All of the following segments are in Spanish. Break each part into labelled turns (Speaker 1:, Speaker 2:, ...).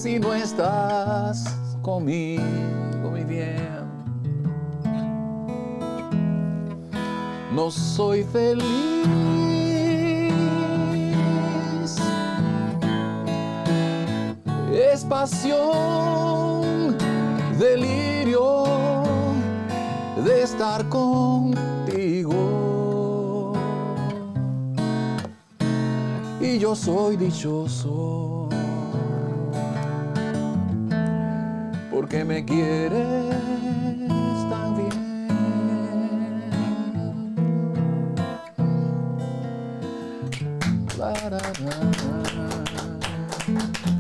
Speaker 1: si no estás conmigo, mi bien. No soy feliz. Es pasión, delirio de estar contigo. Y yo soy dichoso porque me quieres tan bien.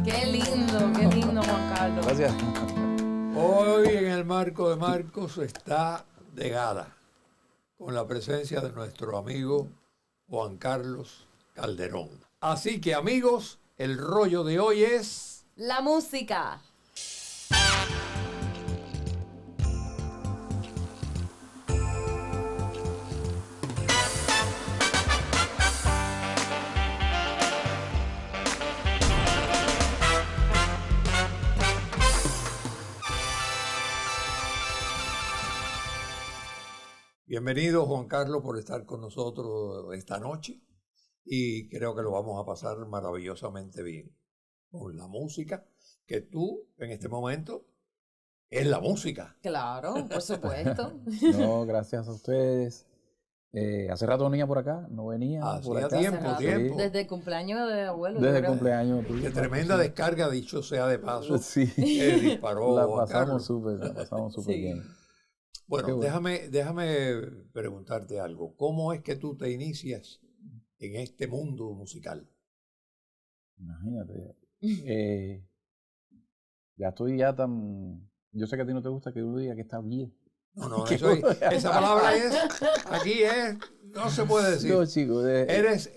Speaker 2: Qué lindo, Juan Carlos.
Speaker 1: Gracias.
Speaker 3: Hoy en el marco de Marcos está de gala con la presencia de nuestro amigo Juan Carlos Calderón. Así que amigos, el rollo de hoy es...
Speaker 2: La música.
Speaker 3: Bienvenido Juan Carlos por estar con nosotros esta noche y creo que lo vamos a pasar maravillosamente bien con la música que tú en este momento es la música.
Speaker 2: Claro, por supuesto.
Speaker 1: No, gracias a ustedes. Hace rato no venía por acá, no venía por
Speaker 3: Hacía
Speaker 1: acá.
Speaker 3: tiempo.
Speaker 2: Desde el cumpleaños de abuelo.
Speaker 1: Desde el
Speaker 2: yo creo.
Speaker 1: cumpleaños.
Speaker 3: Qué tremenda descarga, dicho sea de paso,
Speaker 1: Sí.
Speaker 3: que disparó
Speaker 1: La
Speaker 3: Juan
Speaker 1: pasamos
Speaker 3: Carlos.
Speaker 1: súper
Speaker 2: Sí.
Speaker 1: bien.
Speaker 3: Bueno,
Speaker 1: Qué bueno.
Speaker 3: déjame preguntarte algo. ¿Cómo es que tú te inicias en este mundo musical?
Speaker 1: Imagínate. Ya estoy ya tan... Yo sé que a ti no te gusta que uno diga que está bien.
Speaker 3: No,
Speaker 1: ¿Qué?
Speaker 3: esa palabra no se puede decir.
Speaker 1: No, chico.
Speaker 3: Eres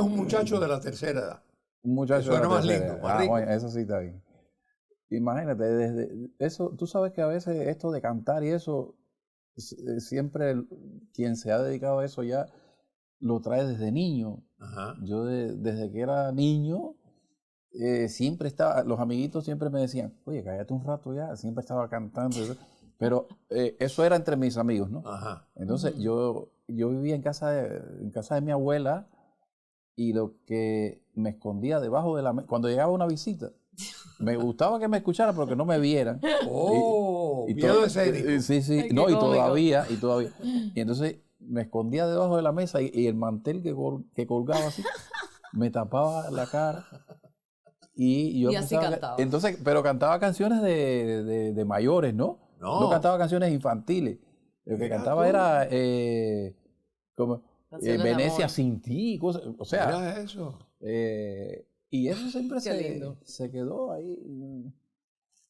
Speaker 3: un muchacho de la tercera edad.
Speaker 1: Un muchacho
Speaker 3: Suena
Speaker 1: de la
Speaker 3: más
Speaker 1: tercera.
Speaker 3: lindo, más rico.
Speaker 1: Bueno, eso sí está bien. Imagínate, desde eso, tú sabes que a veces esto de cantar y eso, siempre quien se ha dedicado a eso ya lo trae desde niño.
Speaker 3: Ajá.
Speaker 1: Yo desde que era niño, siempre estaba, los amiguitos siempre me decían, oye, cállate un rato ya, siempre estaba cantando. Pero eso era entre mis amigos, ¿no?
Speaker 3: Ajá.
Speaker 1: Entonces yo vivía en casa de mi abuela y lo que me escondía debajo de la mesa, cuando llegaba una visita, me gustaba que me escucharan pero que no me vieran.
Speaker 3: Miedo escénico.
Speaker 1: Sí, sí,
Speaker 2: Ay, qué
Speaker 1: no, y
Speaker 2: cómico.
Speaker 1: todavía. Y entonces me escondía debajo de la mesa y el mantel que colgaba así, me tapaba la cara. Y yo
Speaker 2: Y así
Speaker 1: pensaba
Speaker 2: cantaba.
Speaker 1: entonces, pero cantaba canciones de mayores, ¿no?
Speaker 3: No.
Speaker 1: No cantaba canciones infantiles. Lo que
Speaker 3: Mira
Speaker 1: cantaba
Speaker 3: tú.
Speaker 1: era como
Speaker 2: Canciones de
Speaker 1: Venecia
Speaker 2: amor.
Speaker 1: sin ti, cosas, o sea,
Speaker 3: Mira eso.
Speaker 1: y eso siempre
Speaker 2: Qué lindo.
Speaker 1: se quedó ahí.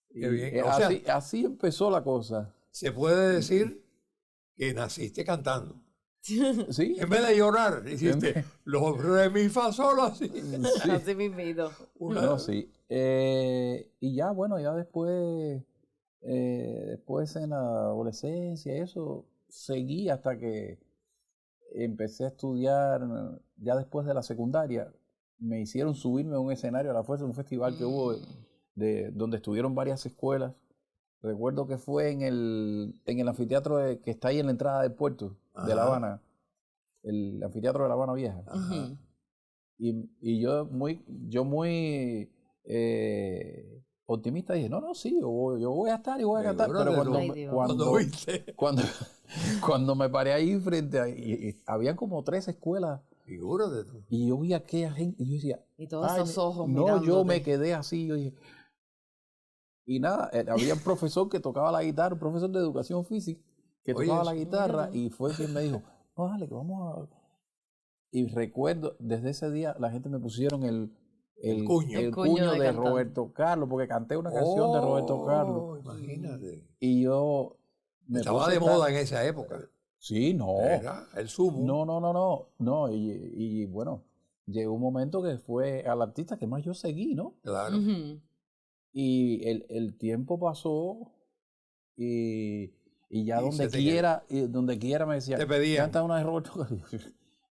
Speaker 3: Qué bien.
Speaker 1: Y
Speaker 3: O sea,
Speaker 1: así empezó la cosa.
Speaker 3: se puede decir que naciste cantando.
Speaker 1: ¿Sí?
Speaker 3: En vez de llorar, hiciste los re, mi, fa, sol, así.
Speaker 1: Sí.
Speaker 2: Así mismito.
Speaker 1: No, sí. Y ya, bueno, ya después en la adolescencia, eso, seguí hasta que empecé a estudiar, ya después de la secundaria, me hicieron subirme a un escenario a la fuerza, un festival que hubo donde estuvieron varias escuelas. Recuerdo que fue en el anfiteatro que está ahí en la entrada del puerto de La
Speaker 3: Ajá.
Speaker 1: Habana, el anfiteatro de La Habana Vieja.
Speaker 3: Ajá.
Speaker 1: Y yo muy optimista dije, no, sí, yo voy a estar y voy a cantar.
Speaker 3: Seguro
Speaker 1: Pero
Speaker 3: de lo-
Speaker 2: Ay, Dios.
Speaker 3: Cuando viste.
Speaker 1: cuando me paré ahí frente a... Y habían como 3 escueas
Speaker 3: Figúrate tú.
Speaker 1: y yo vi a aquella gente y yo decía...
Speaker 2: Y todos
Speaker 1: "Ay,
Speaker 2: esos ojos
Speaker 1: no,
Speaker 2: mirándote.
Speaker 1: yo me quedé así, yo dije... Y nada, había un profesor que tocaba la guitarra, un profesor de educación física, que
Speaker 3: Oye,
Speaker 1: tocaba la
Speaker 3: eso,
Speaker 1: guitarra
Speaker 2: mira.
Speaker 1: y fue quien me dijo, no, dale, que vamos a... Y recuerdo, desde ese día la gente me pusieron el
Speaker 3: cuño.
Speaker 2: El cuño de
Speaker 1: de
Speaker 2: cantante.
Speaker 1: Roberto Carlos, porque canté una canción de Roberto Carlos.
Speaker 3: Imagínate.
Speaker 1: Y yo... me
Speaker 3: Estaba
Speaker 1: puse
Speaker 3: de
Speaker 1: tan-
Speaker 3: moda en esa época.
Speaker 1: Sí, no.
Speaker 3: Era el sumo.
Speaker 1: No, y bueno, llegó un momento que fue al artista que más yo seguí, ¿no?
Speaker 3: Claro.
Speaker 2: Ujú.
Speaker 1: Y el tiempo pasó y ya
Speaker 3: Y se te
Speaker 1: donde quiera me decían,
Speaker 3: Te pedían.
Speaker 1: canta una de Roberto Carlos.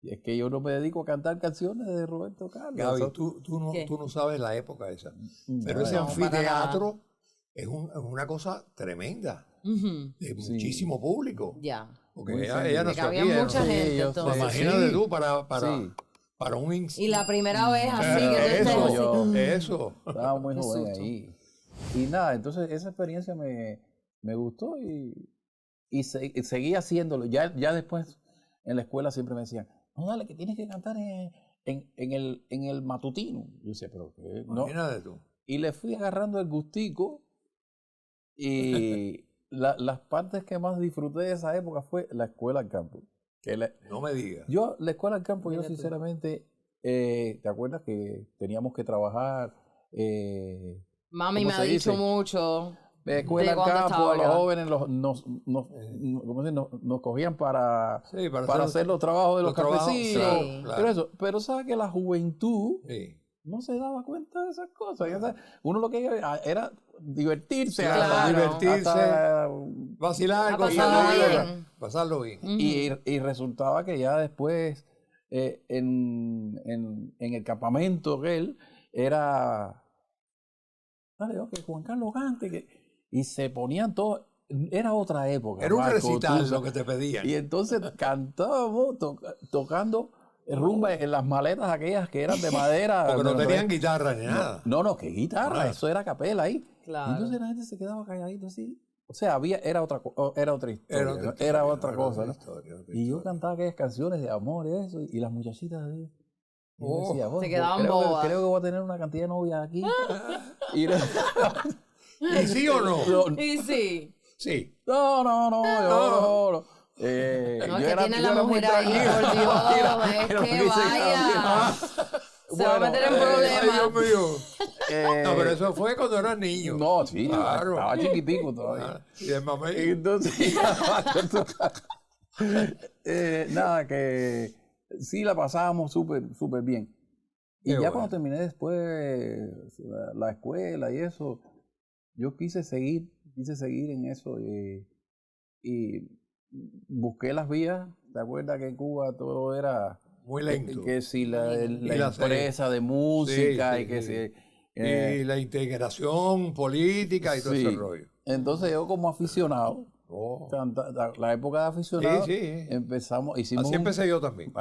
Speaker 1: Y es que yo no me dedico a cantar canciones de Roberto Carlos.
Speaker 3: Gaby,
Speaker 1: Eso-
Speaker 2: ¿Qué?
Speaker 3: tú no sabes la época esa. Pero
Speaker 1: No,
Speaker 3: ese
Speaker 2: no, para
Speaker 3: anfiteatro es una cosa tremenda,
Speaker 2: Ujú.
Speaker 3: de
Speaker 1: Sí.
Speaker 3: muchísimo público.
Speaker 2: Ya.
Speaker 3: Porque
Speaker 1: Muy
Speaker 3: ella
Speaker 1: sencillo.
Speaker 3: nació
Speaker 2: Que había
Speaker 3: aquí, ella
Speaker 2: mucha
Speaker 3: no-
Speaker 1: Sí,
Speaker 2: gente
Speaker 1: yo
Speaker 2: entonces.
Speaker 1: sé.
Speaker 3: Imagínate
Speaker 1: Sí.
Speaker 3: tú para
Speaker 1: Sí.
Speaker 3: un
Speaker 2: Y la primera vez así que tú estés
Speaker 1: Eso,
Speaker 2: así.
Speaker 1: yo-
Speaker 3: Eso.
Speaker 1: Estaba muy
Speaker 2: Qué
Speaker 1: joven
Speaker 2: susto.
Speaker 1: ahí. Y nada, entonces esa experiencia me gustó y seguí haciéndolo. Ya después en la escuela siempre me decían, no, dale, que tienes que cantar en el matutino. Yo decía, pero ¿qué? No.
Speaker 3: Imagínate tú.
Speaker 1: Y le fui agarrando el gustico y las partes que más disfruté de esa época fue la escuela al campo.
Speaker 3: No me digas.
Speaker 1: Yo, la escuela al campo, yo
Speaker 2: Mira tú.
Speaker 1: sinceramente, ¿te acuerdas que teníamos que trabajar?
Speaker 2: Mami
Speaker 1: ¿Cómo
Speaker 2: me ha
Speaker 1: se
Speaker 2: dicho
Speaker 1: dice?
Speaker 2: mucho.
Speaker 1: Escuela
Speaker 2: ¿De
Speaker 1: al
Speaker 2: cuándo
Speaker 1: campo,
Speaker 2: estaba
Speaker 1: a los
Speaker 2: allá?
Speaker 1: jóvenes ¿cómo se dice? nos cogían para
Speaker 3: Sí,
Speaker 1: hacer los trabajos de los
Speaker 3: trabajos,
Speaker 1: campesinos.
Speaker 2: Sí.
Speaker 3: claro.
Speaker 1: Pero sabes que la juventud
Speaker 3: Sí.
Speaker 1: no se daba cuenta de esas cosas. Uno lo que era divertirse,
Speaker 3: Claro,
Speaker 1: hasta-
Speaker 3: divertirse.
Speaker 1: hasta-
Speaker 3: Vacilar,
Speaker 2: A
Speaker 3: gozarlo
Speaker 2: pasarlo
Speaker 3: bien.
Speaker 2: bien.
Speaker 3: Pasarlo bien.
Speaker 2: Ujú.
Speaker 1: y resultaba que ya después en el campamento que él era, dale, ok, Juan Carlos cante, y se ponían todos, era otra época.
Speaker 3: Era un
Speaker 1: Marco,
Speaker 3: recital
Speaker 1: tú sabes.
Speaker 3: lo que te pedían.
Speaker 1: Y entonces cantábamos tocando rumba en las maletas aquellas que eran de madera.
Speaker 3: Porque no
Speaker 1: de-
Speaker 3: tenían guitarra ni nada.
Speaker 1: No, que guitarra,
Speaker 3: Nada.
Speaker 1: eso era a capela ahí.
Speaker 2: Claro.
Speaker 1: Y entonces la gente se quedaba calladito así. O sea, era otra historia,
Speaker 3: Era
Speaker 1: ¿no?
Speaker 3: otra
Speaker 1: Era
Speaker 3: historia,
Speaker 1: otra cosa, ¿no?
Speaker 3: historia, otra
Speaker 1: Y yo
Speaker 3: historia.
Speaker 1: cantaba aquellas canciones de amor y eso, y las muchachitas ahí. Y yo
Speaker 3: Oh,
Speaker 1: decía,
Speaker 2: se
Speaker 1: bueno,
Speaker 2: quedaban
Speaker 1: creo
Speaker 2: bobas.
Speaker 1: que voy a tener una cantidad de novias aquí. y
Speaker 3: ¿Y sí o no?
Speaker 2: Y sí.
Speaker 3: Sí.
Speaker 1: no, no.
Speaker 2: No, es
Speaker 1: yo
Speaker 2: que
Speaker 1: era-
Speaker 2: tiene
Speaker 1: yo
Speaker 2: la
Speaker 1: era muy
Speaker 2: mujer ahí,
Speaker 1: tranquilo.
Speaker 2: por Dios.
Speaker 1: Mira,
Speaker 2: Es
Speaker 1: lo
Speaker 2: que
Speaker 1: que hice
Speaker 2: vaya. Se va a
Speaker 1: Bueno,
Speaker 2: meter en
Speaker 3: Ay,
Speaker 2: problemas.
Speaker 3: Dios mío.
Speaker 1: Eh,
Speaker 3: No, pero eso fue cuando eras niño.
Speaker 1: No, sí,
Speaker 3: Claro.
Speaker 1: estaba chiquitico todavía.
Speaker 3: Ah, y de mamá.
Speaker 1: Entonces, nada, que sí la pasábamos súper bien. Y
Speaker 3: Qué
Speaker 1: ya
Speaker 3: bueno.
Speaker 1: cuando terminé después la escuela y eso, yo quise seguir en eso y busqué las vías. ¿Te acuerdas que en Cuba todo era
Speaker 3: Muy lento.
Speaker 1: que si la
Speaker 3: Y la
Speaker 1: empresa de música
Speaker 3: Sí,
Speaker 1: y que
Speaker 3: sí.
Speaker 1: si...
Speaker 3: Y la integración política y todo ese
Speaker 1: sí.
Speaker 3: rollo.
Speaker 1: Entonces yo como aficionado,
Speaker 3: Oh.
Speaker 1: la época de aficionado,
Speaker 3: Sí, sí.
Speaker 1: hicimos
Speaker 3: Así empecé yo también.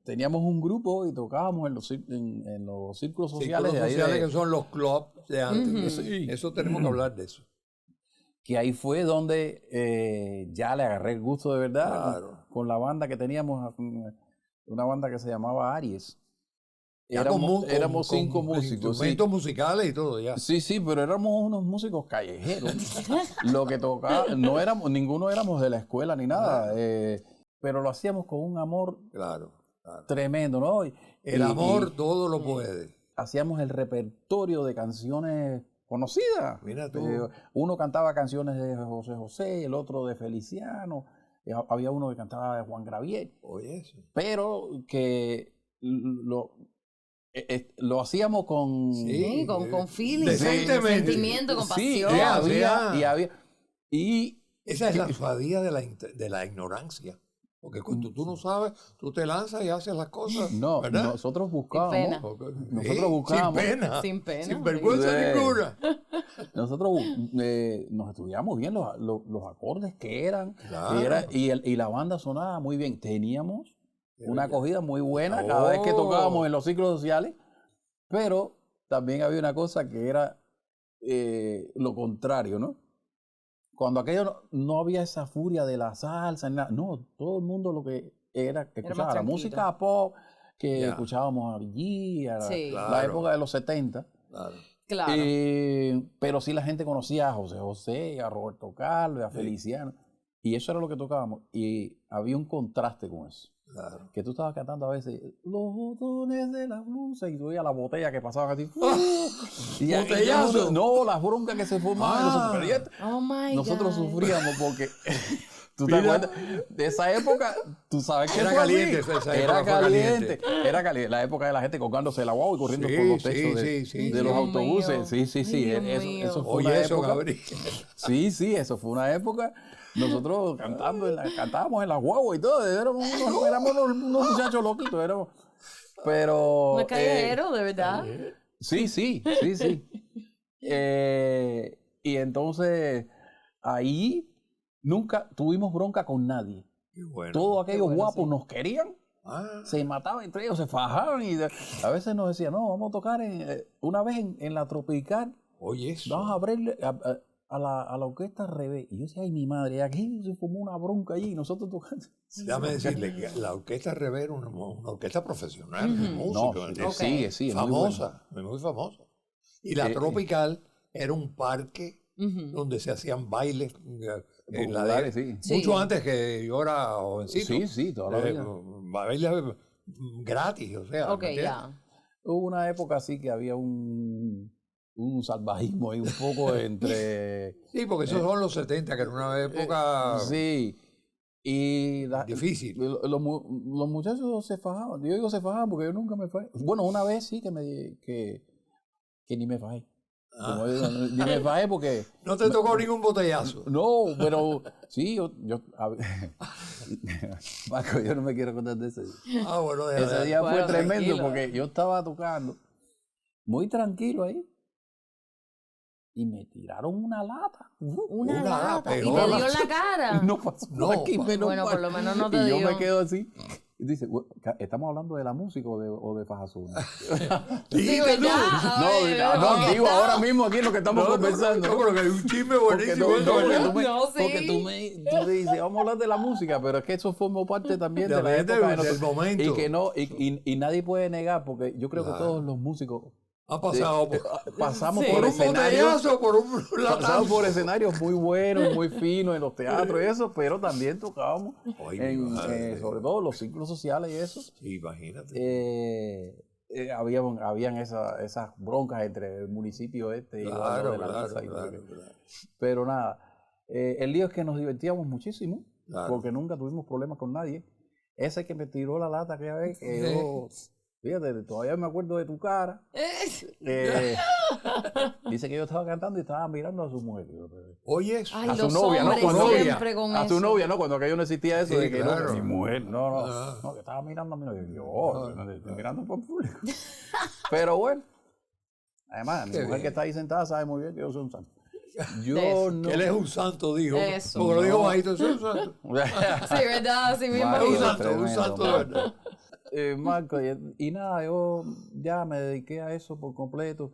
Speaker 1: teníamos un grupo y tocábamos en los círculos sociales
Speaker 3: Círculos
Speaker 1: de ahí,
Speaker 3: sociales que son los clubs de antes.
Speaker 2: Ujú.
Speaker 3: Sí. Eso tenemos que hablar de eso.
Speaker 1: que ahí fue donde ya le agarré el gusto de verdad
Speaker 3: Claro.
Speaker 1: con la banda que teníamos, una banda que se llamaba Aries.
Speaker 3: Ya
Speaker 1: Éramos
Speaker 3: con
Speaker 1: 5 músicos. Sí.
Speaker 3: instrumentos musicales y todo ya.
Speaker 1: Sí, pero éramos unos músicos callejeros. Lo que tocaba, ninguno éramos de la escuela ni nada, pero lo hacíamos con un amor
Speaker 3: Claro.
Speaker 1: tremendo, ¿no?
Speaker 3: El amor todo lo puede.
Speaker 1: Hacíamos el repertorio de canciones conocidas.
Speaker 3: Mira tú.
Speaker 1: Uno cantaba canciones de José José, el otro de Feliciano, había uno que cantaba de Juan Gravier,
Speaker 3: Oye, eso.
Speaker 1: pero que lo hacíamos con...
Speaker 2: Sí, con feeling, con
Speaker 3: Decentemente.
Speaker 2: sentimiento, con
Speaker 1: Sí,
Speaker 2: pasión.
Speaker 1: y
Speaker 3: Esa es la suadía de la ignorancia. Porque cuando tú no sabes, tú te lanzas y haces las cosas.
Speaker 1: no,
Speaker 3: ¿verdad?
Speaker 1: nosotros buscábamos,
Speaker 2: pena.
Speaker 1: nosotros buscábamos-
Speaker 3: Sin pena.
Speaker 2: Sin pena.
Speaker 3: Sin vergüenza
Speaker 1: Sí.
Speaker 3: ninguna.
Speaker 1: nosotros nos estudiamos bien los acordes que eran,
Speaker 3: Claro.
Speaker 1: y la banda sonaba muy bien. Teníamos una
Speaker 3: bella.
Speaker 1: acogida muy buena cada vez que
Speaker 3: Oh.
Speaker 1: tocábamos en los ciclos sociales, pero también había una cosa que era lo contrario, ¿no? Cuando aquello no había esa furia de la salsa, ni nada, no, todo el mundo lo que era que
Speaker 2: Era
Speaker 1: escuchaba
Speaker 2: más
Speaker 1: la
Speaker 2: tranquilo.
Speaker 1: música pop, que
Speaker 3: Ya.
Speaker 1: escuchábamos a Bee Gees, a
Speaker 2: Sí.
Speaker 1: la
Speaker 3: Claro.
Speaker 1: época de los 70.
Speaker 3: Claro.
Speaker 2: Claro.
Speaker 1: Pero sí la gente conocía a José José, a Roberto Carlos, a
Speaker 3: Sí.
Speaker 1: Feliciano. Y eso era lo que tocábamos. Y había un contraste con eso.
Speaker 3: Claro.
Speaker 1: Que tú estabas cantando a veces los botones de la blusa y tú veías la botella que pasaban así. y
Speaker 3: ¡Botellazo!
Speaker 1: no, las broncas que se formaban en los
Speaker 3: Ah.
Speaker 1: superdientes.
Speaker 2: Oh my
Speaker 1: Nosotros
Speaker 2: God.
Speaker 1: sufríamos porque ¿Tú te acuerdas? De esa época, tú sabes que
Speaker 3: Era
Speaker 1: fue
Speaker 3: caliente,
Speaker 1: así.
Speaker 3: esa época
Speaker 1: Era
Speaker 3: fue
Speaker 1: caliente. Era caliente. La época de la gente colgándose la guagua y corriendo por los techos de los
Speaker 2: Dios
Speaker 1: autobuses.
Speaker 2: mío.
Speaker 1: Sí.
Speaker 2: Ay, Dios mío.
Speaker 1: Eso fue
Speaker 3: Oye,
Speaker 1: una
Speaker 3: eso,
Speaker 1: época.
Speaker 3: Gabriel.
Speaker 1: Sí, eso fue una época. Nosotros cantábamos en la guagua y todo. Éramos unos muchachos loquitos. Pero.
Speaker 2: No es callejero, de verdad.
Speaker 1: Sí. Y entonces, ahí nunca tuvimos bronca con nadie.
Speaker 3: Qué bueno.
Speaker 1: Todos aquellos
Speaker 2: bueno,
Speaker 1: guapos
Speaker 2: sí.
Speaker 1: nos querían, se mataban entre ellos, se fajaban y a veces nos decían, no, vamos a tocar una vez en la Tropical,
Speaker 3: Oye, eso.
Speaker 1: vamos a abrirle a la orquesta Revés. Y yo decía, ay, mi madre, aquí se formó una bronca allí y nosotros tocando.
Speaker 3: Déjame decirle que la orquesta Rever es una orquesta profesional, de músicos.
Speaker 1: No,
Speaker 3: ¿entiendes?
Speaker 1: sí, es
Speaker 3: famosa, muy famosa. Y la Tropical era un parque
Speaker 2: Ujú.
Speaker 3: donde se hacían bailes en la
Speaker 1: Populares,
Speaker 3: de,
Speaker 1: sí.
Speaker 3: mucho
Speaker 2: Sí.
Speaker 3: antes que yo era jovencito.
Speaker 1: Sí, toda la vida.
Speaker 3: Bailes gratis, o sea.
Speaker 2: Ok,
Speaker 3: ¿me entiendes?
Speaker 2: ya.
Speaker 1: Hubo una época así que había un salvajismo ahí un poco entre...
Speaker 3: Sí, porque esos son los 70, que era una época
Speaker 1: Sí. Y
Speaker 3: difícil.
Speaker 1: los muchachos se fajaban. Yo digo se fajaban porque yo nunca me fajé. Bueno, una vez sí que ni me fajé. Como digo, ni me fajé porque...
Speaker 3: No te tocó ningún botellazo.
Speaker 1: No, pero sí, Marco, yo no me quiero contar de ese día.
Speaker 3: Bueno,
Speaker 1: Ese día
Speaker 2: Bueno,
Speaker 1: fue tremendo
Speaker 2: tranquilo.
Speaker 1: porque yo estaba tocando muy tranquilo ahí y me tiraron una lata.
Speaker 2: Una
Speaker 3: Una
Speaker 2: lata. Y te
Speaker 3: pegó.
Speaker 2: dio en la cara.
Speaker 1: No pasó
Speaker 3: No,
Speaker 1: por aquí, menos
Speaker 2: Bueno,
Speaker 1: mal.
Speaker 2: por lo menos no te
Speaker 1: Y yo
Speaker 2: dio.
Speaker 1: me quedo así. Y dice, ¿estamos hablando de la música o de Fajazuna?
Speaker 2: Sí,
Speaker 3: Dijiste tú.
Speaker 2: ¿verdad?
Speaker 1: No, digo ahora mismo aquí lo que estamos conversando.
Speaker 3: No, pero que hay un chisme
Speaker 1: Porque
Speaker 3: buenísimo.
Speaker 2: No, sí.
Speaker 1: porque tú me dices, vamos a hablar de la música, pero es que eso formó parte también de la
Speaker 3: También
Speaker 1: época de
Speaker 3: del
Speaker 1: nosotros.
Speaker 3: momento.
Speaker 1: Y que no, y nadie puede negar, porque yo creo que
Speaker 3: Claro.
Speaker 1: todos los músicos
Speaker 3: Ha pasado
Speaker 1: pasamos
Speaker 2: Sí.
Speaker 1: por
Speaker 3: por un
Speaker 1: escenarios.
Speaker 3: botellazo, por un
Speaker 1: Pasamos
Speaker 3: latazo.
Speaker 1: por escenarios muy buenos, muy finos en los teatros y eso, pero también tocábamos
Speaker 3: Ay, mi madre.
Speaker 1: sobre todo los ciclos sociales y eso.
Speaker 3: Sí, imagínate.
Speaker 1: Habían esas broncas entre el municipio y
Speaker 3: Claro,
Speaker 1: de la
Speaker 3: claro,
Speaker 1: Lisa y
Speaker 3: claro,
Speaker 1: todo.
Speaker 3: claro.
Speaker 1: Pero nada, el lío es que nos divertíamos muchísimo,
Speaker 3: Claro.
Speaker 1: porque nunca tuvimos problemas con nadie. Ese que me tiró la lata aquella vez, que yo, fíjate, todavía me acuerdo de tu cara. Dice que yo estaba cantando y estaba mirando a su mujer.
Speaker 3: Oye, eso.
Speaker 2: Ay,
Speaker 1: A su
Speaker 2: los
Speaker 1: novia, ¿no?
Speaker 2: hombres
Speaker 1: Cuando
Speaker 2: siempre con
Speaker 1: a
Speaker 2: eso.
Speaker 1: su novia, ¿no? Cuando aquello no existía eso
Speaker 3: Sí,
Speaker 1: de que
Speaker 3: claro.
Speaker 1: no, mi mujer, no,
Speaker 3: Ah.
Speaker 1: que estaba mirando a mi novia. Yo, estoy mirando por el público. Pero bueno, además, mi
Speaker 3: Qué
Speaker 1: mujer
Speaker 3: bien.
Speaker 1: que está ahí sentada sabe muy bien que yo soy un santo. Yo
Speaker 2: eso.
Speaker 1: no.
Speaker 3: Que él es un santo, dijo.
Speaker 2: Eso.
Speaker 3: Porque lo dijo bajito, soy un santo.
Speaker 2: Sí, ¿verdad? Así mismo.
Speaker 1: Vale.
Speaker 3: Un
Speaker 1: Tremendo,
Speaker 3: santo, un santo de
Speaker 1: Marco.
Speaker 3: verdad.
Speaker 1: Marco, y nada, yo ya me dediqué a eso por completo.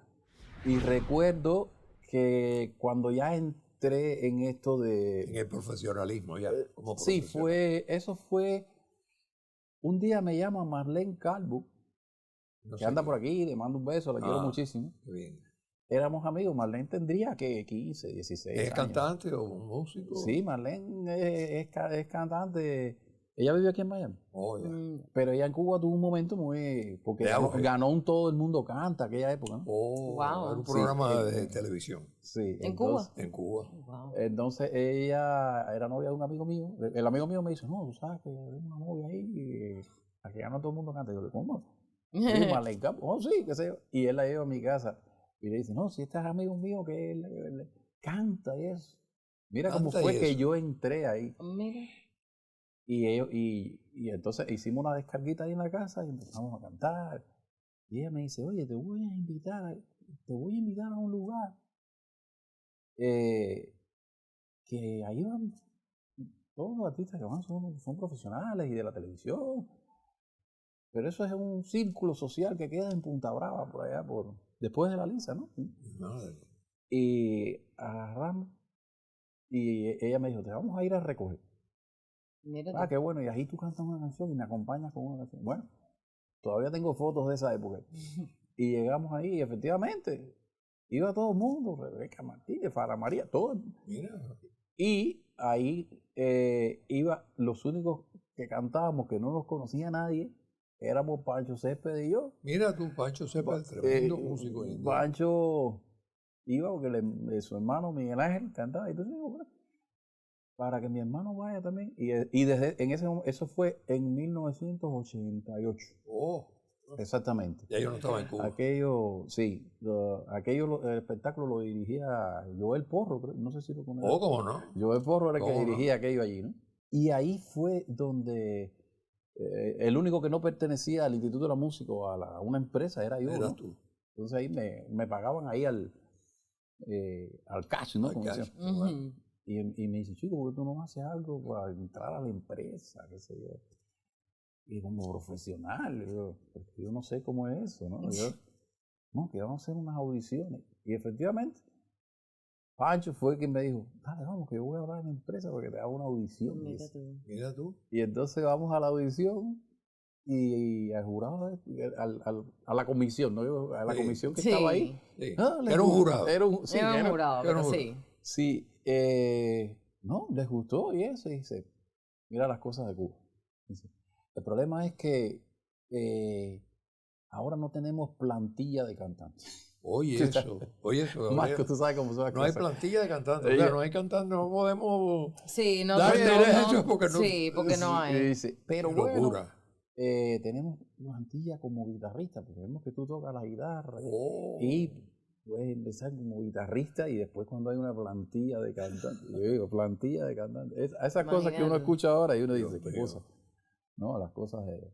Speaker 1: Y recuerdo que cuando ya entré en esto
Speaker 3: En
Speaker 1: de...
Speaker 3: el profesionalismo, ya. Como
Speaker 1: Sí,
Speaker 3: profesional.
Speaker 1: eso fue... Un día me llama Marlene Calvo,
Speaker 3: No
Speaker 1: que
Speaker 3: sé
Speaker 1: anda
Speaker 3: qué.
Speaker 1: por aquí, le mando un beso, la quiero
Speaker 3: Ah.
Speaker 1: muchísimo.
Speaker 3: Qué bien.
Speaker 1: Éramos amigos, Marlene tendría que 15, 16
Speaker 3: ¿Es
Speaker 1: años.
Speaker 3: cantante o un músico?
Speaker 1: Sí, Marlene es cantante. Ella vive aquí en Miami.
Speaker 3: Oh, ya.
Speaker 1: Pero ella en Cuba tuvo un momento muy... Porque
Speaker 3: De auge.
Speaker 1: ganó un Todo el Mundo Canta aquella época, ¿no?
Speaker 3: Oh,
Speaker 2: Wow.
Speaker 3: era un
Speaker 1: Sí,
Speaker 3: programa de televisión
Speaker 1: Sí.
Speaker 2: ¿En Cuba?
Speaker 3: en Cuba.
Speaker 2: Wow.
Speaker 1: Entonces ella era novia de un amigo mío. El amigo mío me dice, no, tú sabes que hay una novia ahí, a que ganó Todo el Mundo Canta. Yo le digo, ¿cómo? Sí, Marlene Campos. Oh, sí, qué sé yo. Y él la lleva a mi casa y le dice, no, si este es amigo mío que él canta y eso. Mira cómo
Speaker 3: Canta y
Speaker 1: fue que
Speaker 3: eso.
Speaker 1: yo entré ahí.
Speaker 2: Mira.
Speaker 1: Y entonces hicimos una descarguita ahí en la casa y empezamos a cantar. Y ella me dice, oye, te voy a invitar a un lugar que ahí van todos los artistas que van son profesionales y de la televisión. Pero eso es un círculo social que queda en Punta Brava, por allá, después de la Lisa, ¿no?
Speaker 3: Madre.
Speaker 1: Y agarramos y ella me dijo, te vamos a ir a recoger.
Speaker 2: Mira.
Speaker 1: Ah, qué bueno, y ahí tú cantas una canción y me acompañas con una canción. Bueno, todavía tengo fotos de esa época. Y llegamos ahí y efectivamente iba todo el mundo, Rebeca Martínez, Fara María, todo.
Speaker 3: Mira.
Speaker 1: Y ahí iba los únicos que cantábamos, que no nos conocía nadie, éramos Pancho Césped y yo.
Speaker 3: Mira tú, Pancho Sepa, tremendo músico.
Speaker 1: Pancho iba porque su hermano Miguel Ángel cantaba. Y entonces, bueno, para que mi hermano vaya también. Y desde en ese momento, eso fue en 1988.
Speaker 3: Oh,
Speaker 1: Exactamente.
Speaker 3: ya yo no estaba en Cuba.
Speaker 1: Aquello, sí, el espectáculo lo dirigía Joel Porro, no sé si lo conoces.
Speaker 3: Oh, ¿cómo no?
Speaker 1: Joel Porro era el que
Speaker 3: ¿Cómo no?
Speaker 1: dirigía aquello allí, ¿no? Y ahí fue donde el único que no pertenecía al Instituto de la Música o a una empresa era yo,
Speaker 3: Eras
Speaker 1: ¿no?
Speaker 3: tú.
Speaker 1: Entonces ahí me pagaban ahí al cash, ¿no?
Speaker 3: Al
Speaker 1: Como
Speaker 3: cash.
Speaker 1: decían.
Speaker 2: Ujú.
Speaker 1: Y me dice, chico, ¿por qué tú no haces algo para entrar a la empresa? ¿Qué sé yo? Y como profesional, yo no sé cómo es eso, ¿no? No, que vamos a hacer unas audiciones. Y efectivamente, Pancho fue quien me dijo, dale, vamos, que yo voy a hablar en la empresa porque te hago una audición.
Speaker 2: Mira tú.
Speaker 3: Mira tú.
Speaker 1: Y entonces vamos a la audición y al jurado, a la comisión, ¿no? A la
Speaker 3: Sí.
Speaker 1: comisión que
Speaker 2: Sí.
Speaker 1: estaba ahí.
Speaker 3: Sí.
Speaker 1: Les
Speaker 3: Era un
Speaker 1: gustó.
Speaker 3: jurado.
Speaker 1: Sí,
Speaker 2: Era un jurado,
Speaker 3: era
Speaker 2: pero
Speaker 3: un
Speaker 2: sí.
Speaker 1: Sí, no, les gustó y eso, y dice, mira las cosas de Cuba. Dice, el problema es que ahora no tenemos plantilla de cantantes.
Speaker 3: Oye, eso. Oye, eso.
Speaker 1: Marco, tú sabes cómo son las
Speaker 3: No hay
Speaker 1: cosas.
Speaker 3: plantilla de cantantes. O sea, no hay cantantes, no podemos
Speaker 2: Sí, no
Speaker 3: dar
Speaker 2: no,
Speaker 3: derechos porque no.
Speaker 2: Sí, porque no
Speaker 1: Y
Speaker 2: hay.
Speaker 1: dice, pero
Speaker 3: Qué
Speaker 1: bueno,
Speaker 3: locura.
Speaker 1: tenemos plantilla como guitarrista, porque vemos que tú tocas la guitarra.
Speaker 3: Oh.
Speaker 1: Y puedes empezar como guitarrista y después cuando hay una plantilla de cantantes, yo digo, plantilla de cantantes, esas cosas que uno
Speaker 2: Imagínate.
Speaker 1: escucha ahora y uno
Speaker 3: Dios
Speaker 1: dice, ¿qué
Speaker 3: mío.
Speaker 1: cosa? No, las cosas de...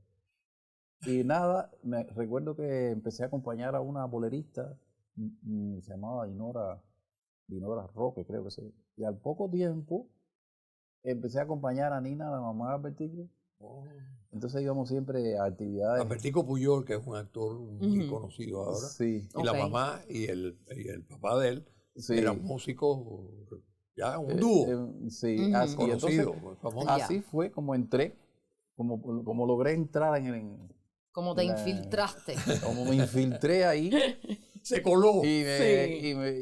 Speaker 1: Y nada, recuerdo que empecé a acompañar a una bolerista, se llamaba Dinora Roque, creo que sí. Y al poco tiempo empecé a acompañar a Nina, la mamá de Albertico.
Speaker 3: Oh.
Speaker 1: Entonces íbamos siempre a actividades.
Speaker 3: Albertico Puyol, que es un actor muy
Speaker 2: Ujú.
Speaker 3: conocido ahora.
Speaker 1: Sí,
Speaker 3: Y la
Speaker 2: Ok.
Speaker 3: mamá y el papá de él
Speaker 1: sí.
Speaker 3: eran músicos, ya un dúo
Speaker 1: Sí,
Speaker 2: Ujú.
Speaker 1: así, y entonces,
Speaker 3: conocido, muy famoso.
Speaker 2: Ya.
Speaker 1: así fue como entré, como logré entrar
Speaker 2: Como te
Speaker 1: la-
Speaker 2: infiltraste.
Speaker 1: como me infiltré ahí
Speaker 3: Se coló
Speaker 2: Sí.